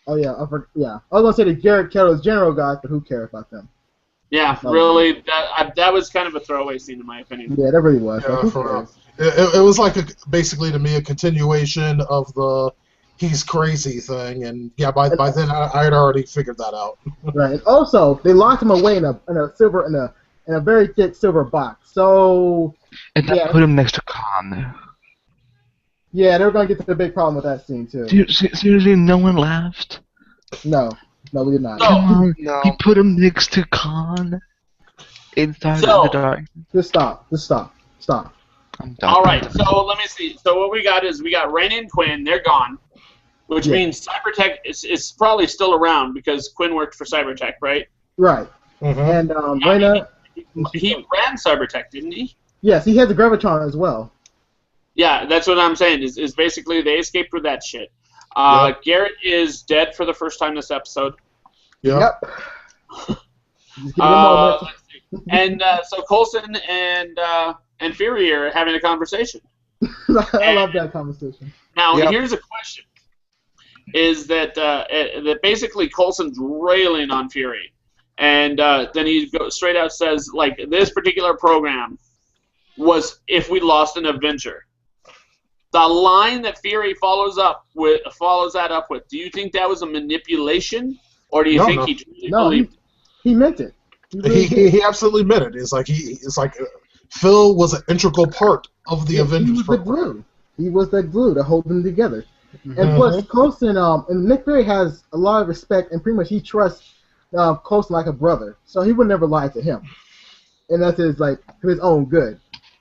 Oh yeah, I was gonna say the Garrett Kettle's general guys, but who cares about them?
Yeah, really, that was kind of a throwaway scene in my opinion.
Yeah, that really was.
Yeah,
Like, who
for real.
cares?
It was like basically to me a continuation of the he's crazy thing, and yeah, by then I had already figured that out.
Right, and also they locked him away in a very thick silver box. So
And then put him next to Khan.
yeah, they were gonna get to the big problem with that scene too.
Seriously, no one laughed?
No, we did not.
No.
He put him next to Khan. Inside the dark.
Just stop.
I'm done.
All right, so let me see. So what we got is we got Raina and Quinn. They're gone, which means Cybertech is probably still around because Quinn worked for Cybertech, right?
Right.
Mm-hmm.
And Raina,
he ran Cybertech, didn't he?
yes, he has a Gravitron as well.
Yeah, that's what I'm saying. Is basically they escaped with that shit. Garrett is dead for the first time this episode.
Yep.
Just give it a moment.
Let's see. And so Coulson and Fury are having a conversation.
I love that conversation.
Now here's a question: is that basically Coulson's railing on Fury, and then he goes straight out says like this particular program was if we lost an Avenger. The line that Fury follows that up with. Do you think that was a manipulation, or do you think he truly believed?
He meant it.
He absolutely meant it. It's like Phil was an integral part of the Avengers
He was the
program.
glue. He was the glue to hold them together.
Mm-hmm.
And plus, Coulson and Nick Fury has a lot of respect, and pretty much he trusts Coulson like a brother, so he would never lie to him, and that's for his own good.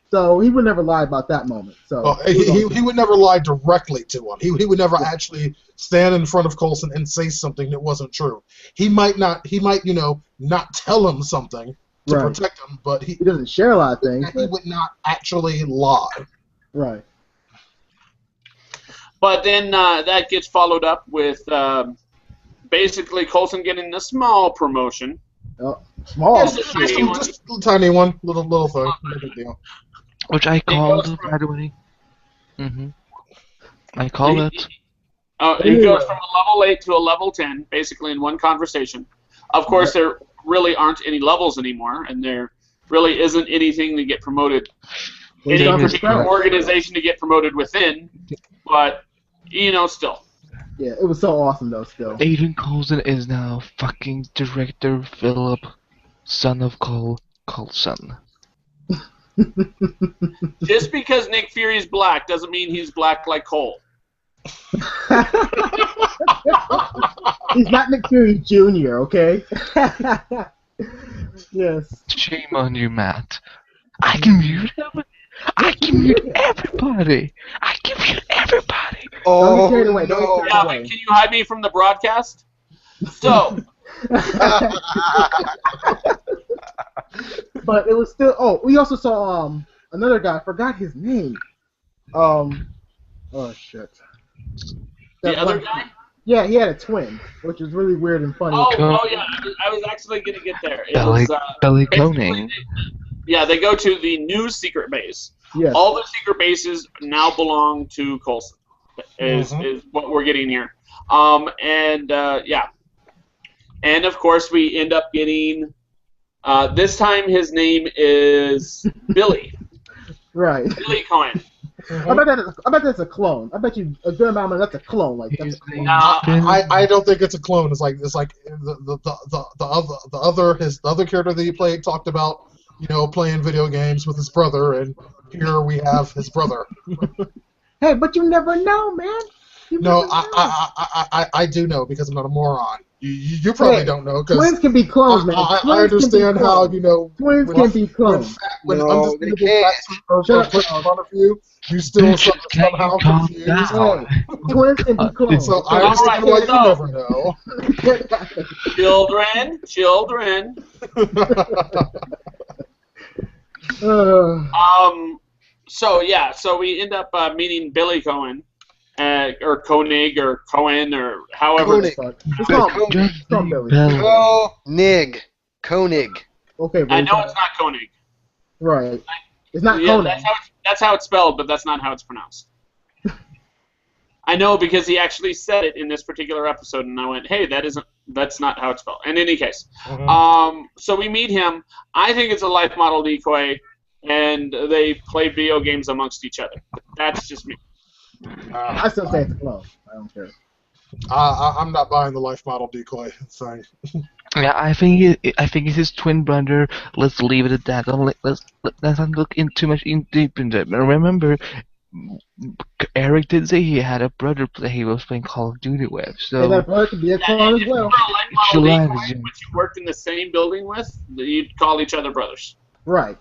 So he would never lie about that moment. So
he would never lie directly to him. He would never actually stand in front of Coulson and say something that wasn't true. He might not tell him something to protect him, but he
doesn't share a lot of things.
He would not actually lie.
Right.
But then that gets followed up with basically Coulson getting a small promotion.
Small.
Just
Just a tiny one, little thing, no big deal.
Which I called, by the way. Mm-hmm. I called it.
He goes from a level 8 to a level 10, basically in one conversation. Of course, there really aren't any levels anymore, and there really isn't anything to get promoted. Any particular organization to get promoted within, but, still.
Yeah, it was so awesome, though, still.
Agent Coulson is now fucking Director Philip, son of Coulson.
Just because Nick Fury's black doesn't mean he's black like Cole.
He's not Nick Fury Jr., okay? Yes.
Shame on you, Matt. I can mute him. I can mute everybody. I can mute everybody.
Don't get
Oh
carried away. Don't get
no!
carried
Yeah,
away.
but can you hide me from the broadcast? So,
But it was still. Oh, we also saw another guy. I forgot his name. Oh shit.
the
That
other
one-
guy?
Yeah, he had a twin, which was really weird and funny.
Oh yeah, I was actually going to get there. It
Belly,
was,
belly
basically,
cloning.
yeah, they go to the new secret base.
Yes.
All the secret bases now belong to Coulson, is what we're getting here. Yeah. And, of course, we end up getting, this time his name is Billy.
Right.
Billy Cohen.
I bet that's a clone. I bet you a good amount of that's a clone. Like that's a clone.
I don't think it's a clone. It's like the other character that he played talked about, playing video games with his brother, and here we have his brother.
Hey, but you never know, man.
No, I do know because I'm not a moron. You probably don't know because
twins can be clones, man.
I
Twins
understand
can be
how
clones. Twins can be clones.
when
No, they
undisputable
can't.
facts are put in front of you, you still somehow
calm
confused.
down?
Hey, twins can be clones.
So I understand why you never know.
Children. So we end up meeting Billy Cohen, or Koenig, or Cohen, or however.
Koenig.
It's called Billy.
Koenig.
Okay, but
I know it's not Koenig.
right. It's not
Yeah,
Conan.
that's how it's spelled, but that's not how it's pronounced. I know because he actually said it in this particular episode, and I went, "Hey, that's not how it's spelled." In any case, so we meet him. I think it's a life model decoy, and they play video games amongst each other. That's just me.
I still say it's a clone. I don't care.
I'm not buying the life model decoy thing.
Yeah, I think it's his twin brother. Let's leave it at that. Let's not look in too much deep into it. But remember, Eric did say he had a brother that he was playing Call of Duty with. So
Hey, that brother could be a clone as
if you were a
well.
life model
July
decoy,
is in.
which you worked in the same building with, you'd call each other brothers.
Right.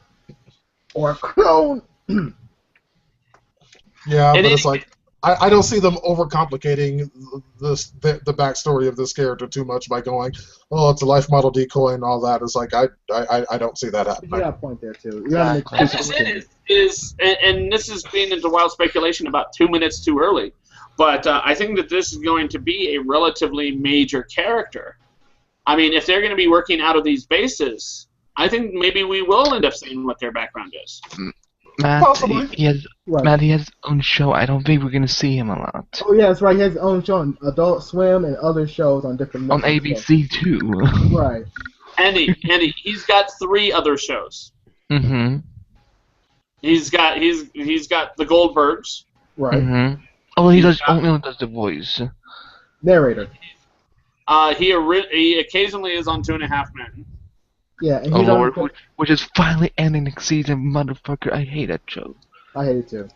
Or a clone.
Yeah,
And
but it's
it-
like I don't see them overcomplicating the backstory of this character too much by going, oh, it's a life model decoy and all that. It's like I don't see that
You
happening.
got a point there too. You gotta make
That's just it. And this is being into wild speculation about 2 minutes too early. But I think that this is going to be a relatively major character. I mean, if they're going to be working out of these bases, I think maybe we will end up seeing what their background is.
Matt,
Possibly.
he has his own show. I don't think we're gonna see him a lot
Oh yeah, that's right. He has his own show on Adult Swim and other shows on different
on
networks,
ABC too.
so- Right.
Andy, he's got 3 other shows.
Mm-hmm.
He's got the Goldbergs.
Right.
Mm-hmm. Oh, he only does the voice.
Narrator.
He occasionally is on 2.5 Men.
Yeah, and
Oh
he's
Lord,
on.
which is finally ending next season, motherfucker. I hate that show.
I hate it too.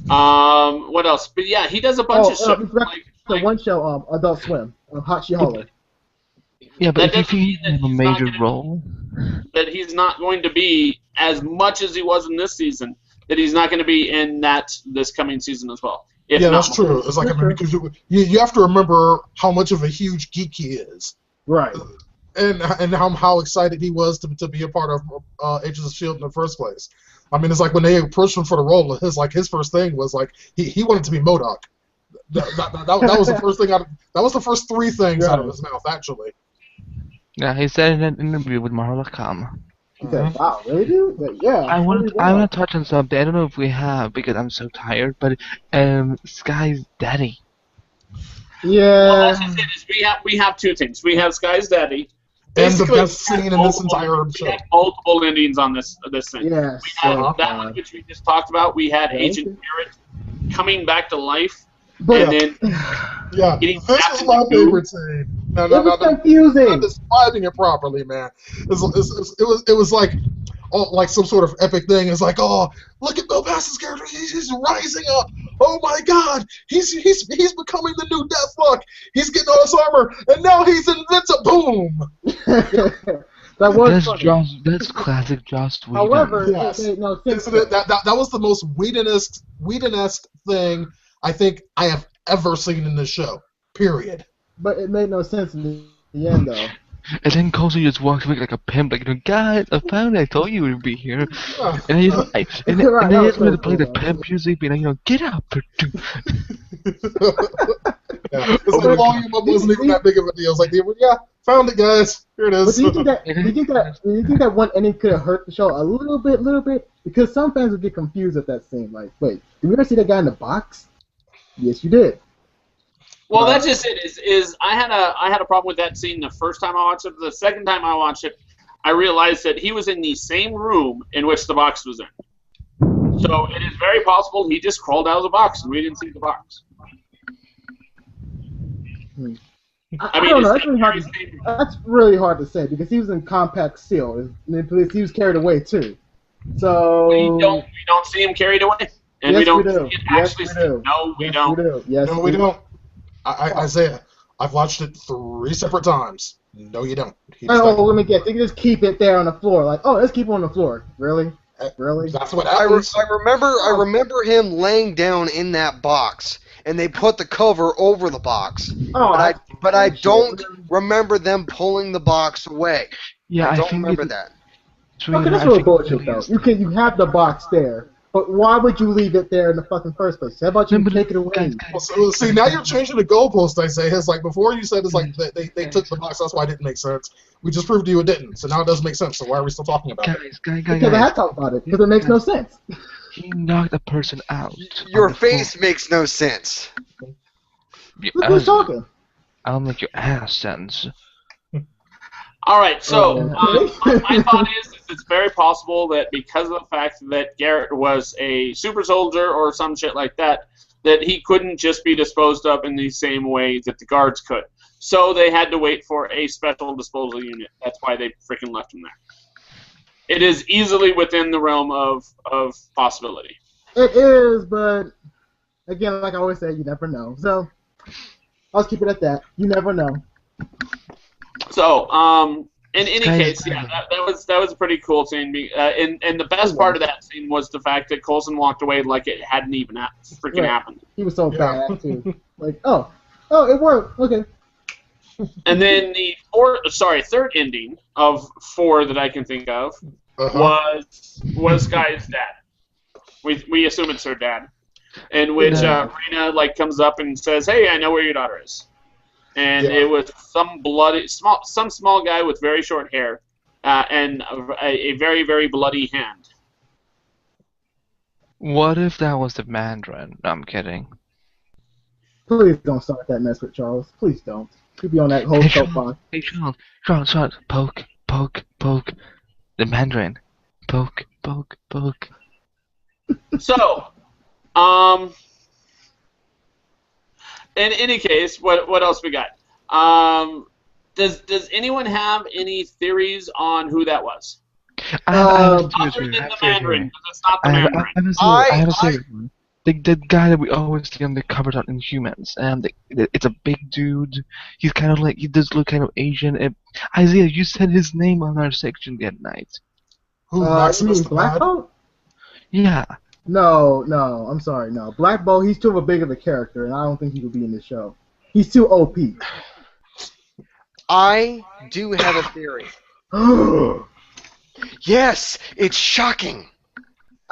What else? But yeah, he does a bunch of shows.
The one show, Adult Swim, Hot She Holler.
Yeah, but
That
if you
doesn't mean
think
that
he has a
he's not
major
gonna-
role,
that he's not going to be as much as he was in this season. That he's not going to be in this coming season as well. If
Yeah,
not
that's
more.
true. It's like because you have to remember how much of a huge geek he is,
Right.
and how excited he was to be a part of Agents of S.H.I.E.L.D. in the first place. I mean, it's like when they approached him for the role, his first thing was like he wanted to be MODOK. That was the first thing that was the first 3 things out of his mouth, actually.
yeah, he said in an interview with Marvel.com.
He said, "Wow, really, dude? But yeah."
I want to touch on something. I don't know if we have because I'm so tired, but Sky's daddy.
Yeah.
Well, that's just it. Is we have 2 things. We have Sky's daddy.
And the
Basically,
best scene in this entire
we
show.
had multiple endings on this thing.
Yes.
We had
so
that one which we just talked about. We had
Yeah.
Agent Barrett coming back to life,
But
and then
Yeah,
Getting
this
wrapped
was
in
my
the goo.
favorite scene. No,
it was
I'm
confusing.
not describing it properly, man. It was like, like some sort of epic thing. It's like, oh, look at Bill Paxton's character. He's rising up. oh my God, he's becoming the new Deathlock. He's getting all his armor, and now he's invincible. Boom.
That was funny.
That's classic Joss Whedon.
However,
Yes.
it made no sense.
Isn't it? That was the most Whedon-esque thing I think I have ever seen in this show. Period.
But it made no sense in the end, though.
And then Coulson just walks away like a pimp, like, guys, I found it. I told you we'd be here.
Oh,
And he
Right,
and
that
then he
was
just wanted to
so
play the
cool,
pimp music, being like, get up.
yeah. It's like volume up wasn't even that big of a deal. It's like, yeah, found it, guys. Here it
But
is.
do you think that one ending could have hurt the show a little bit? Because some fans would get confused at that scene. Like, wait, did we ever see that guy in the box? Yes, you did.
Well, that's just it. Is I had a problem with that scene the first time I watched it. The second time I watched it, I realized that he was in the same room in which the box was in. So it is very possible he just crawled out of the box and we didn't see the box.
I don't know. That's really hard to say because he was in compact seal. And he was carried away too. So
we don't see him carried away, and
yes,
we don't
we do.
see it actually.
Yes, we do.
No, we
Yes,
don't.
We do. Yes,
No, we don't. Isaiah, I've watched it 3 separate times. No, you don't.
Let me guess. They can just keep it there on the floor. Like, oh, let's keep it on the floor. Really? Really?
That's what
I
happens.
remember him laying down in that box, and they put the cover over the box.
Oh,
But I don't remember them pulling the box away.
Yeah,
I don't
think
remember that.
Okay, that's real bullshit, though. You have the box there, but why would you leave it there in the fucking first place? How about you take it away?
Well, see, now you're changing the goalpost, Isaiah. It's like before you said it's like they took the box, that's why it didn't make sense. We just proved to you it didn't, so now it doesn't make sense, so why are we still talking about it?
Because I had to talk about it, because it makes no sense.
He knocked a person out.
Your face makes no sense.
Look who's talking.
I'll make your ass sense.
All right, so my thought is it's very possible that because of the fact that Garrett was a super soldier or some shit like that, that he couldn't just be disposed of in the same way that the guards could. So they had to wait for a special disposal unit. That's why they freaking left him there. It is easily within the realm of possibility.
It is, but again, like I always say, you never know. So I'll just keep it at that. You never know.
So, in any case, yeah, that was a pretty cool scene. And the best part of that scene was the fact that Coulson walked away like it hadn't even happened.
He was so bad too. Like, oh, it worked. Okay.
And then the third ending of 4 that I can think of was Guy's dad. We assume it's her dad, in which Rena comes up and says, "Hey, I know where your daughter is." And it was some small guy with very short hair and a very, very bloody hand.
What if that was the Mandarin? No, I'm kidding.
Please don't start that mess with Charles. Please don't. You'll be on that whole soapbox.
Hey, Charles, poke. The Mandarin. Poke.
So, in any case, what else we got? Does anyone have any theories on who that was? Other than the Mandarin, because it's not the Mandarin.
I have a theory. The guy that we always see on the covers on Inhumans, and it's a big dude. He's kind of like, he does look kind of Asian. Isaiah, you said his name on our section the other night.
Who,
You
Maximus
mean
the
Black
Mad?
Bolt?
Yeah.
No, I'm sorry, no. Black Bolt, he's too big of a character, and I don't think he would be in this show. He's too OP.
I do have a theory. Yes, it's shocking.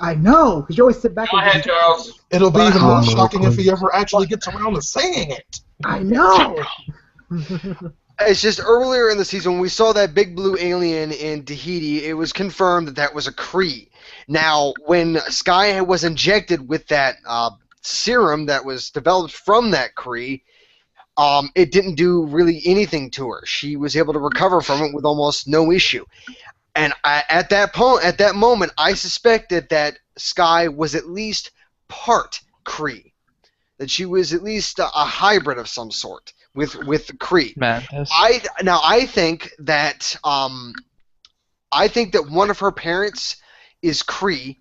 I know, because you always sit back
Go ahead, Charles.
It'll be even more shocking if he ever actually gets around to saying it.
I know.
It's just earlier in the season when we saw that big blue alien in Tahiti, it was confirmed that was a Kree. Now, when Sky was injected with that serum that was developed from that Kree, it didn't do really anything to her. She was able to recover from it with almost no issue. And at that moment, I suspected that Sky was at least part Kree, that she was at least a hybrid of some sort with the Kree. I think that one of her parents is Kree,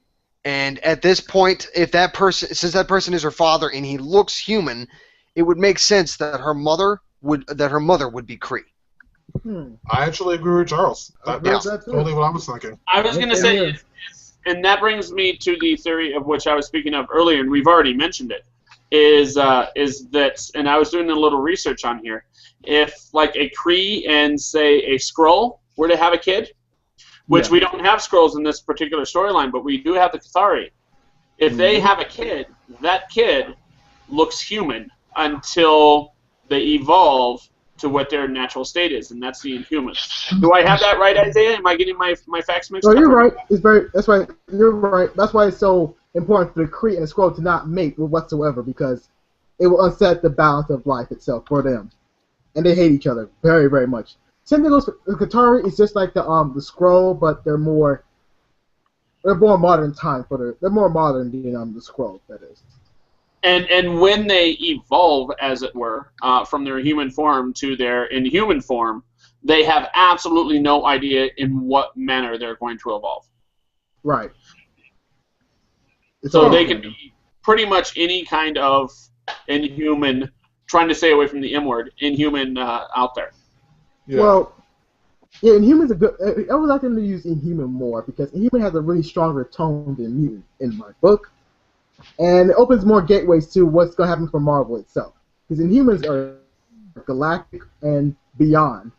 And at this point, if that person, since that person is her father and he looks human, it would make sense that her mother would be Kree.
I actually agree with Charles.
I agree with
That's
that, too.
totally what I was thinking.
I was going to say, and that brings me to the theory of which I was speaking of earlier, and we've already mentioned it, is that, and I was doing a little research on here, if like a Kree and say a Skrull were to have a kid, which we don't have Skrulls in this particular storyline, but we do have the Cathari. If they have a kid, that kid looks human until they evolve to what their natural state is, and that's the Inhumans. Do I have that right, Isaiah? Am I getting my facts mixed up?
No, you're right. That's right. You're right. That's why it's so important for the Kree and the Skrull to not mate with whatsoever, because it will unset the balance of life itself for them, and they hate each other very, very much. Same thing goes for the Qatari. It's just like the Skrull, but they're more modern time they're more modern than the Skrull, that is.
And when they evolve, as it were, from their human form to their inhuman form, they have absolutely no idea in what manner they're going to evolve.
Right.
So they can be pretty much any kind of inhuman, trying to stay away from the M word, inhuman out there.
Yeah.
Well, yeah, Inhumans are good. I would like them to use Inhuman more, because Inhuman has a really stronger tone than Mutant in my book. And it opens more gateways to what's going to happen for Marvel itself. Because Inhumans are galactic and beyond.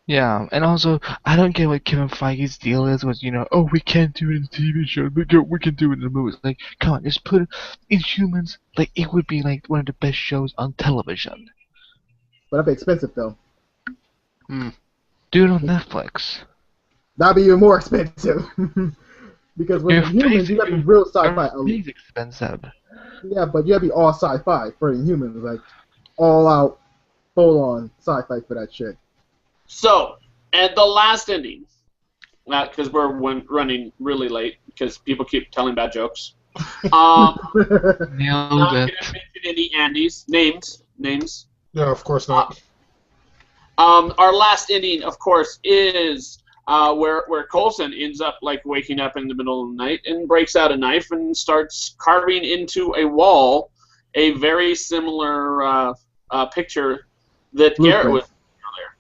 Yeah, and also, I don't get what Kevin Feige's deal is with, oh, we can't do it in the TV show, but we can do it in the movies. Like, come on, just put it in Humans, like, it would be, like, one of the best shows on television.
But that'd be expensive, though.
Do it on Netflix.
That'd be even more expensive. Because with Inhumans, you gotta be real sci-fi.
It's expensive.
Yeah, but you gotta be all sci-fi for Inhumans, like, all-out, full-on sci-fi for that shit.
So, and the last ending, because we're running really late, because people keep telling bad jokes.
Nailed
not
it.
going to mention any Andys. Names.
Yeah, of course not.
Our last ending, of course, is where Coulson ends up like waking up in the middle of the night and breaks out a knife and starts carving into a wall a very similar picture that Garrett was earlier.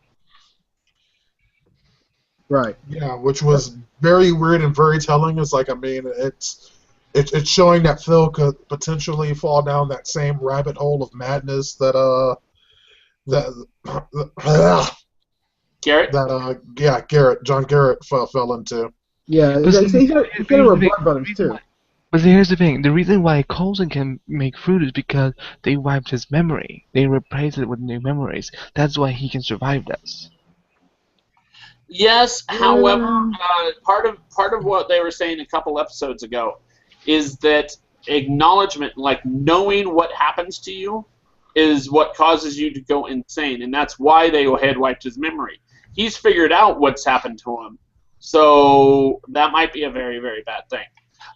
Right.
Yeah, which was very weird and very telling. It's like, I mean, it's showing that Phil could potentially fall down that same rabbit hole of madness that
Garrett?
John Garrett fell into.
Yeah, he's gonna with Blood Brothers too.
But here's the thing: the reason why Coulson can make fruit is because they wiped his memory. They replaced it with new memories. That's why he can survive this.
Yes, however, part of what they were saying a couple episodes ago is that acknowledgement, like knowing what happens to you, is what causes you to go insane, and that's why they had wiped his memory. He's figured out what's happened to him, so that might be a very, very bad thing.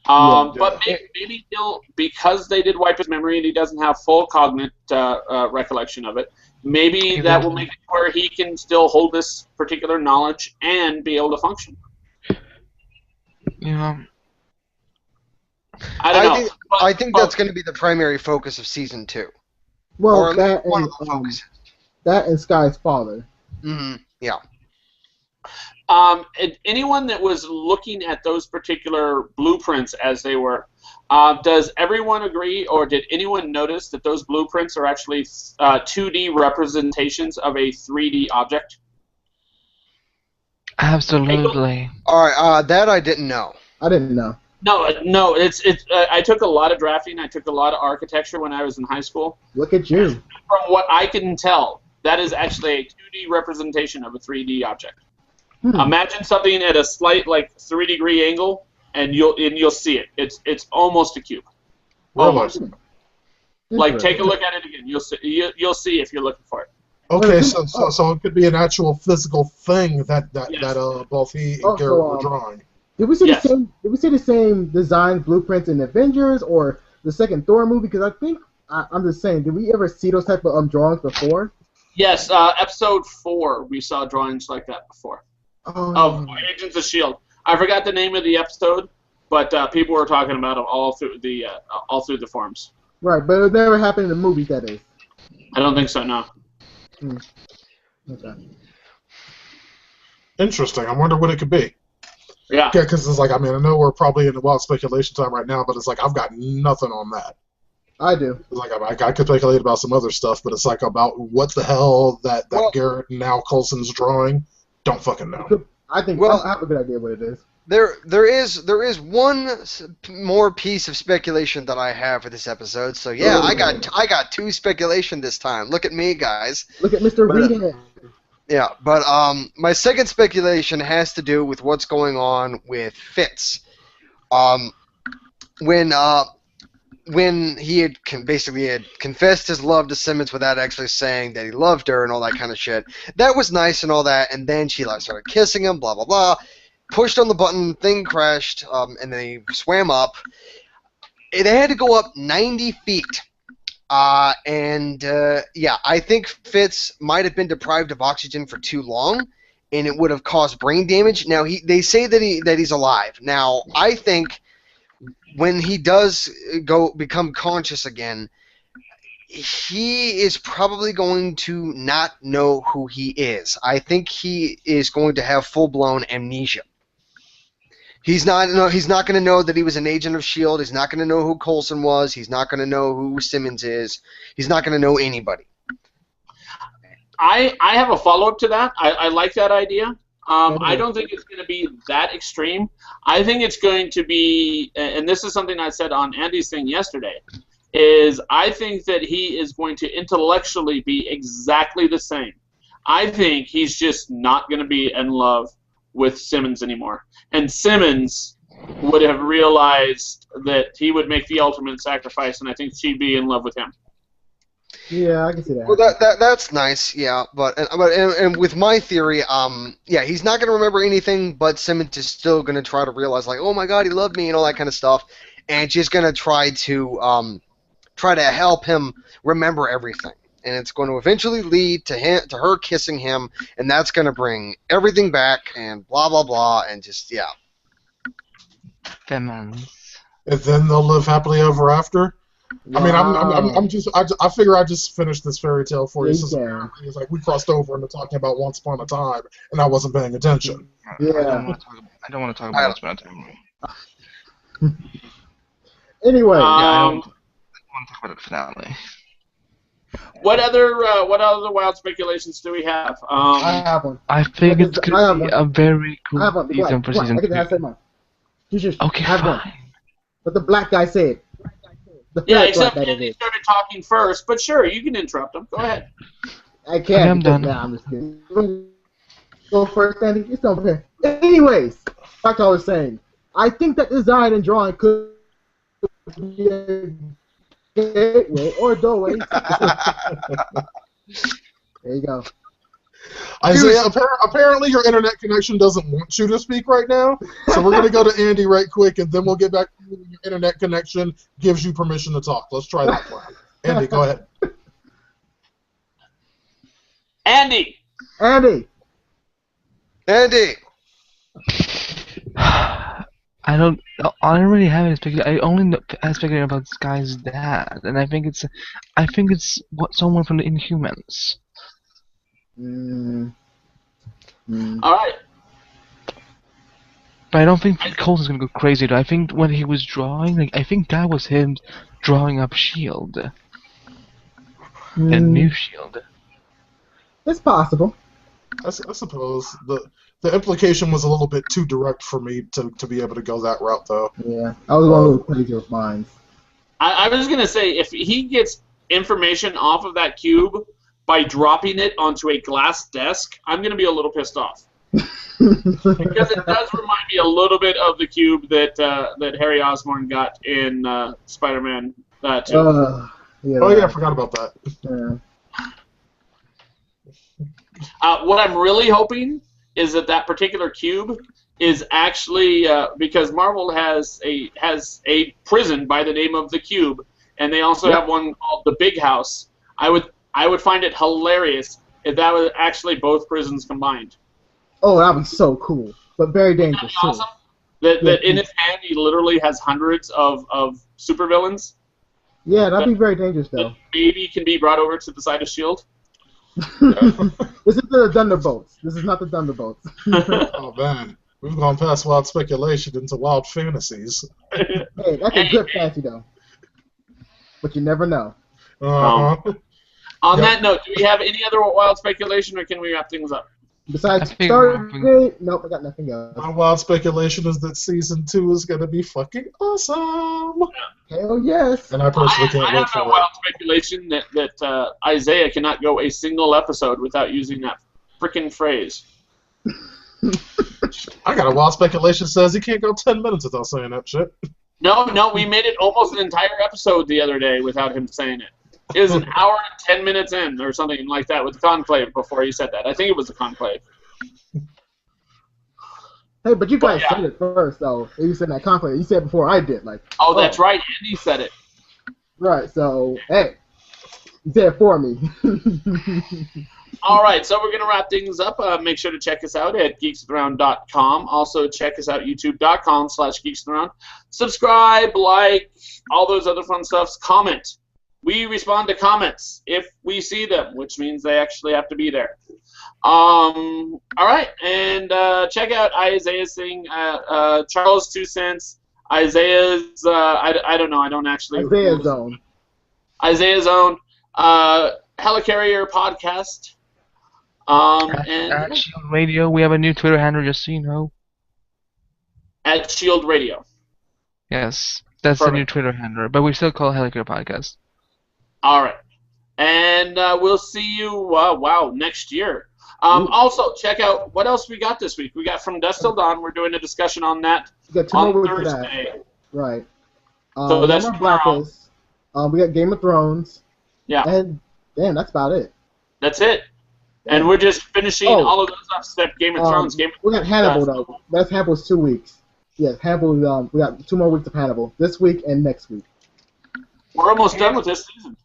But maybe he'll, because they did wipe his memory and he doesn't have full cognate recollection of it, maybe that will make it where he can still hold this particular knowledge and be able to function.
Yeah.
I don't know.
I think that's going to be the primary focus of season 2.
Well,
or
that
one
and
of the focuses.
that and Sky's father.
Yeah.
Anyone that was looking at those particular blueprints as they were, does everyone agree, or did anyone notice that those blueprints are actually 2D representations of a 3D object?
Absolutely.
All right, that I didn't know.
I didn't know.
No. It's. I took a lot of drafting. I took a lot of architecture when I was in high school.
Look at you.
From what I can tell, that is actually a 2D representation of a 3D object. Imagine something at a slight 3-degree angle, and you'll see it. It's almost a cube. Almost. Like, take a look at it again. You'll see if you're looking for it.
Okay, so it could be an actual physical thing that both he and Garrett were drawing.
Did we see the same? Did we see the same design blueprints in Avengers or the second Thor movie? Because I think I'm just saying, did we ever see those type of drawings before?
Yes, episode 4 we saw drawings like that before. Of Agents of S.H.I.E.L.D. I forgot the name of the episode, but people were talking about it all through the forums.
Right, but it never happened in the movies, that is.
I don't think so. No.
Okay.
Interesting. I wonder what it could be.
Yeah.
Yeah, because it's like, I mean, I know we're probably in the wild speculation time right now, but it's like I've got nothing on that.
I do.
It's like I could speculate about some other stuff, but it's like about what the hell that Garrett and now Coulson's drawing. Don't fucking know.
I think I have a good idea what it is.
There is one more piece of speculation that I have for this episode. So yeah, I got two speculation this time. Look at me, guys.
Look at Mr. Reed.
Yeah, but my second speculation has to do with what's going on with Fitz. When he had basically confessed his love to Simmons without actually saying that he loved her and all that kind of shit. That was nice and all that, and then she started kissing him, blah blah blah. Pushed on the button, thing crashed, and then he swam up. It had to go up 90 feet. Yeah, I think Fitz might have been deprived of oxygen for too long, and it would have caused brain damage. Now they say that he's alive. Now I think when he does become conscious again, he is probably going to not know who he is. I think he is going to have full-blown amnesia. He's not going to know that he was an agent of S.H.I.E.L.D. He's not going to know who Coulson was. He's not going to know who Simmons is. He's not going to know anybody.
I have a follow-up to that. I like that idea. I don't think it's going to be that extreme. I think it's going to be, and this is something I said on Andy's thing yesterday, is I think that he is going to intellectually be exactly the same. I think he's just not going to be in love with Simmons anymore. And Simmons would have realized that he would make the ultimate sacrifice, and I think she'd be in love with him.
Yeah, I can see that.
Well, that's nice, yeah. But with my theory, yeah, he's not going to remember anything, but Simmons is still going to try to realize, like, oh my God, he loved me and all that kind of stuff, and she's going to try to help him remember everything. And it's going to eventually lead to her kissing him, and that's going to bring everything back, and blah blah blah, and just yeah.
Simmons.
And then they'll live happily ever after. I mean, I figure I just finished this fairy tale for you.
Yeah.
It's like we crossed over into talking about Once Upon a Time, and I wasn't paying attention.
Yeah.
I don't want to talk about Once Upon a Time.
Anyway.
I want to talk about the finale.
What other wild speculations do we have?
I have one.
I think it's going to be a very cool season for season 2. Okay, fine.
But the black guy said.
Yeah, except Andy started talking first, but sure, you can interrupt him. Go ahead.
I can't.
I'm done.
Nah, I'm just kidding. Go first, Andy. It's over here. Anyways, like I was saying, I think that design and drawing could be a gateway or a doorway. There you go.
Isaiah, apparently your internet connection doesn't want you to speak right now, so we're going to go to Andy right quick, and then we'll get back to you when your internet connection gives you permission to talk. Let's try that plan. Andy, go ahead.
Andy!
Andy!
I don't really have any speculation. I only speculate about this guy's dad, and I think it's someone from the Inhumans.
All right.
But I don't think Coulson's gonna go crazy though. I think when he was drawing, I think that was him drawing up S.H.I.E.L.D. A new S.H.I.E.L.D.
It's possible.
I suppose the implication was a little bit too direct for me to be able to go that route, though.
Yeah, I was going a little crazy with mine.
I was going to say, if he gets information off of that cube by dropping it onto a glass desk, I'm going to be a little pissed off. Because it does remind me a little bit of the cube that Harry Osborn got in Spider-Man 2.
Yeah,
I forgot about that.
Yeah.
What I'm really hoping is that particular cube is actually because Marvel has a prison by the name of the Cube, and they also have one called the Big House. I would find it hilarious if that was actually both prisons combined.
Oh, that'd be so cool, but very dangerous.
Awesome. That in his hand he literally has hundreds of supervillains.
Yeah, that'd be very dangerous, though.
That maybe can be brought over to the side of S.H.I.E.L.D.
This is the Thunderbolts. This is not the Thunderbolts.
Oh man, we've gone past wild speculation into wild fantasies.
Hey, that's a good fantasy, though. But you never know.
Uh-huh.
On
Yep.
that note, do we have any other wild speculation, or can we wrap things up?
Besides
I think
Stargate, nope, I got nothing else.
My wild speculation is that season 2 is going to be fucking awesome.
Hell yes.
And I personally can't
I
wait
have
for
a
it.
wild speculation that Isaiah cannot go a single episode without using that frickin' phrase.
I got a wild speculation that says he can't go 10 minutes without saying that shit.
No, we made it almost an entire episode the other day without him saying it. It was an hour and 10 minutes in, or something like that, with the Conclave before he said that. I think it was the Conclave.
Hey, but you guys
yeah.
said it first, though. You said that conflict. You said it before I did.
Oh, that's right. Andy said it.
Right, so, hey. You said it for me.
All right, so we're going to wrap things up. Make sure to check us out at geeksoftheround.com. Also, check us out youtube.com/geeksoftheround. Subscribe, like, all those other fun stuffs. Comment. We respond to comments if we see them, which means they actually have to be there. All right, and check out Isaiah's thing. Charles 2 cents. Isaiah's. I don't know. I don't actually.
Isaiah's Zone.
Isaiah's Own. Helicarrier podcast. And
At S.H.I.E.L.D. Radio, we have a new Twitter handle, just so you know.
at S.H.I.E.L.D. Radio.
Yes, that's the new Twitter handle, but we still call it Helicarrier Podcast.
All right. And we'll see you, next year. Also, check out what else we got this week. We got From Dusk Till Dawn. We're doing a discussion on that
We got 2
on
more weeks for
Thursday.
that. Right.
So that's
more
tomorrow.
Blacklist. We got Game of Thrones.
Yeah.
And, damn, that's about it.
That's it. And we're just finishing all of those up except Game of Thrones.
We got Hannibal, though. That's Hannibal's 2 weeks. Yes, Hannibal, we got 2 more weeks of Hannibal. This week and next week.
We're almost done with this season.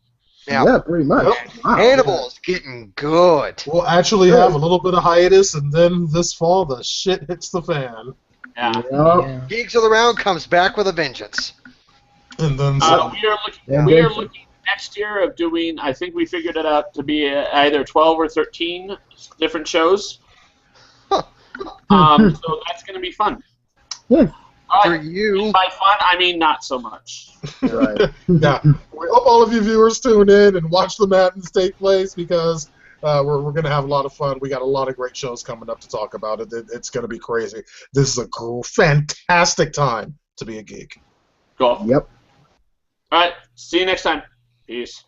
Yeah, pretty much.
Yep.
Wow.
Hannibal's getting good.
We'll actually have a little bit of hiatus, and then this fall, the shit hits the fan.
Yeah.
Yep.
Yeah.
Geeks of the Round comes back with a vengeance.
And then
We are looking next year of doing, I think we figured it out to be either 12 or 13 different shows.
Huh.
So that's going to be fun.
Yeah.
All
For
right.
you.
By fun, I mean not so much.
Right.
yeah, we hope all of you viewers tune in and watch the Madness take place because we're going to have a lot of fun. We got a lot of great shows coming up to talk about it. It's going to be crazy. This is a fantastic time to be a geek.
Cool.
Yep.
All right. See you next time. Peace.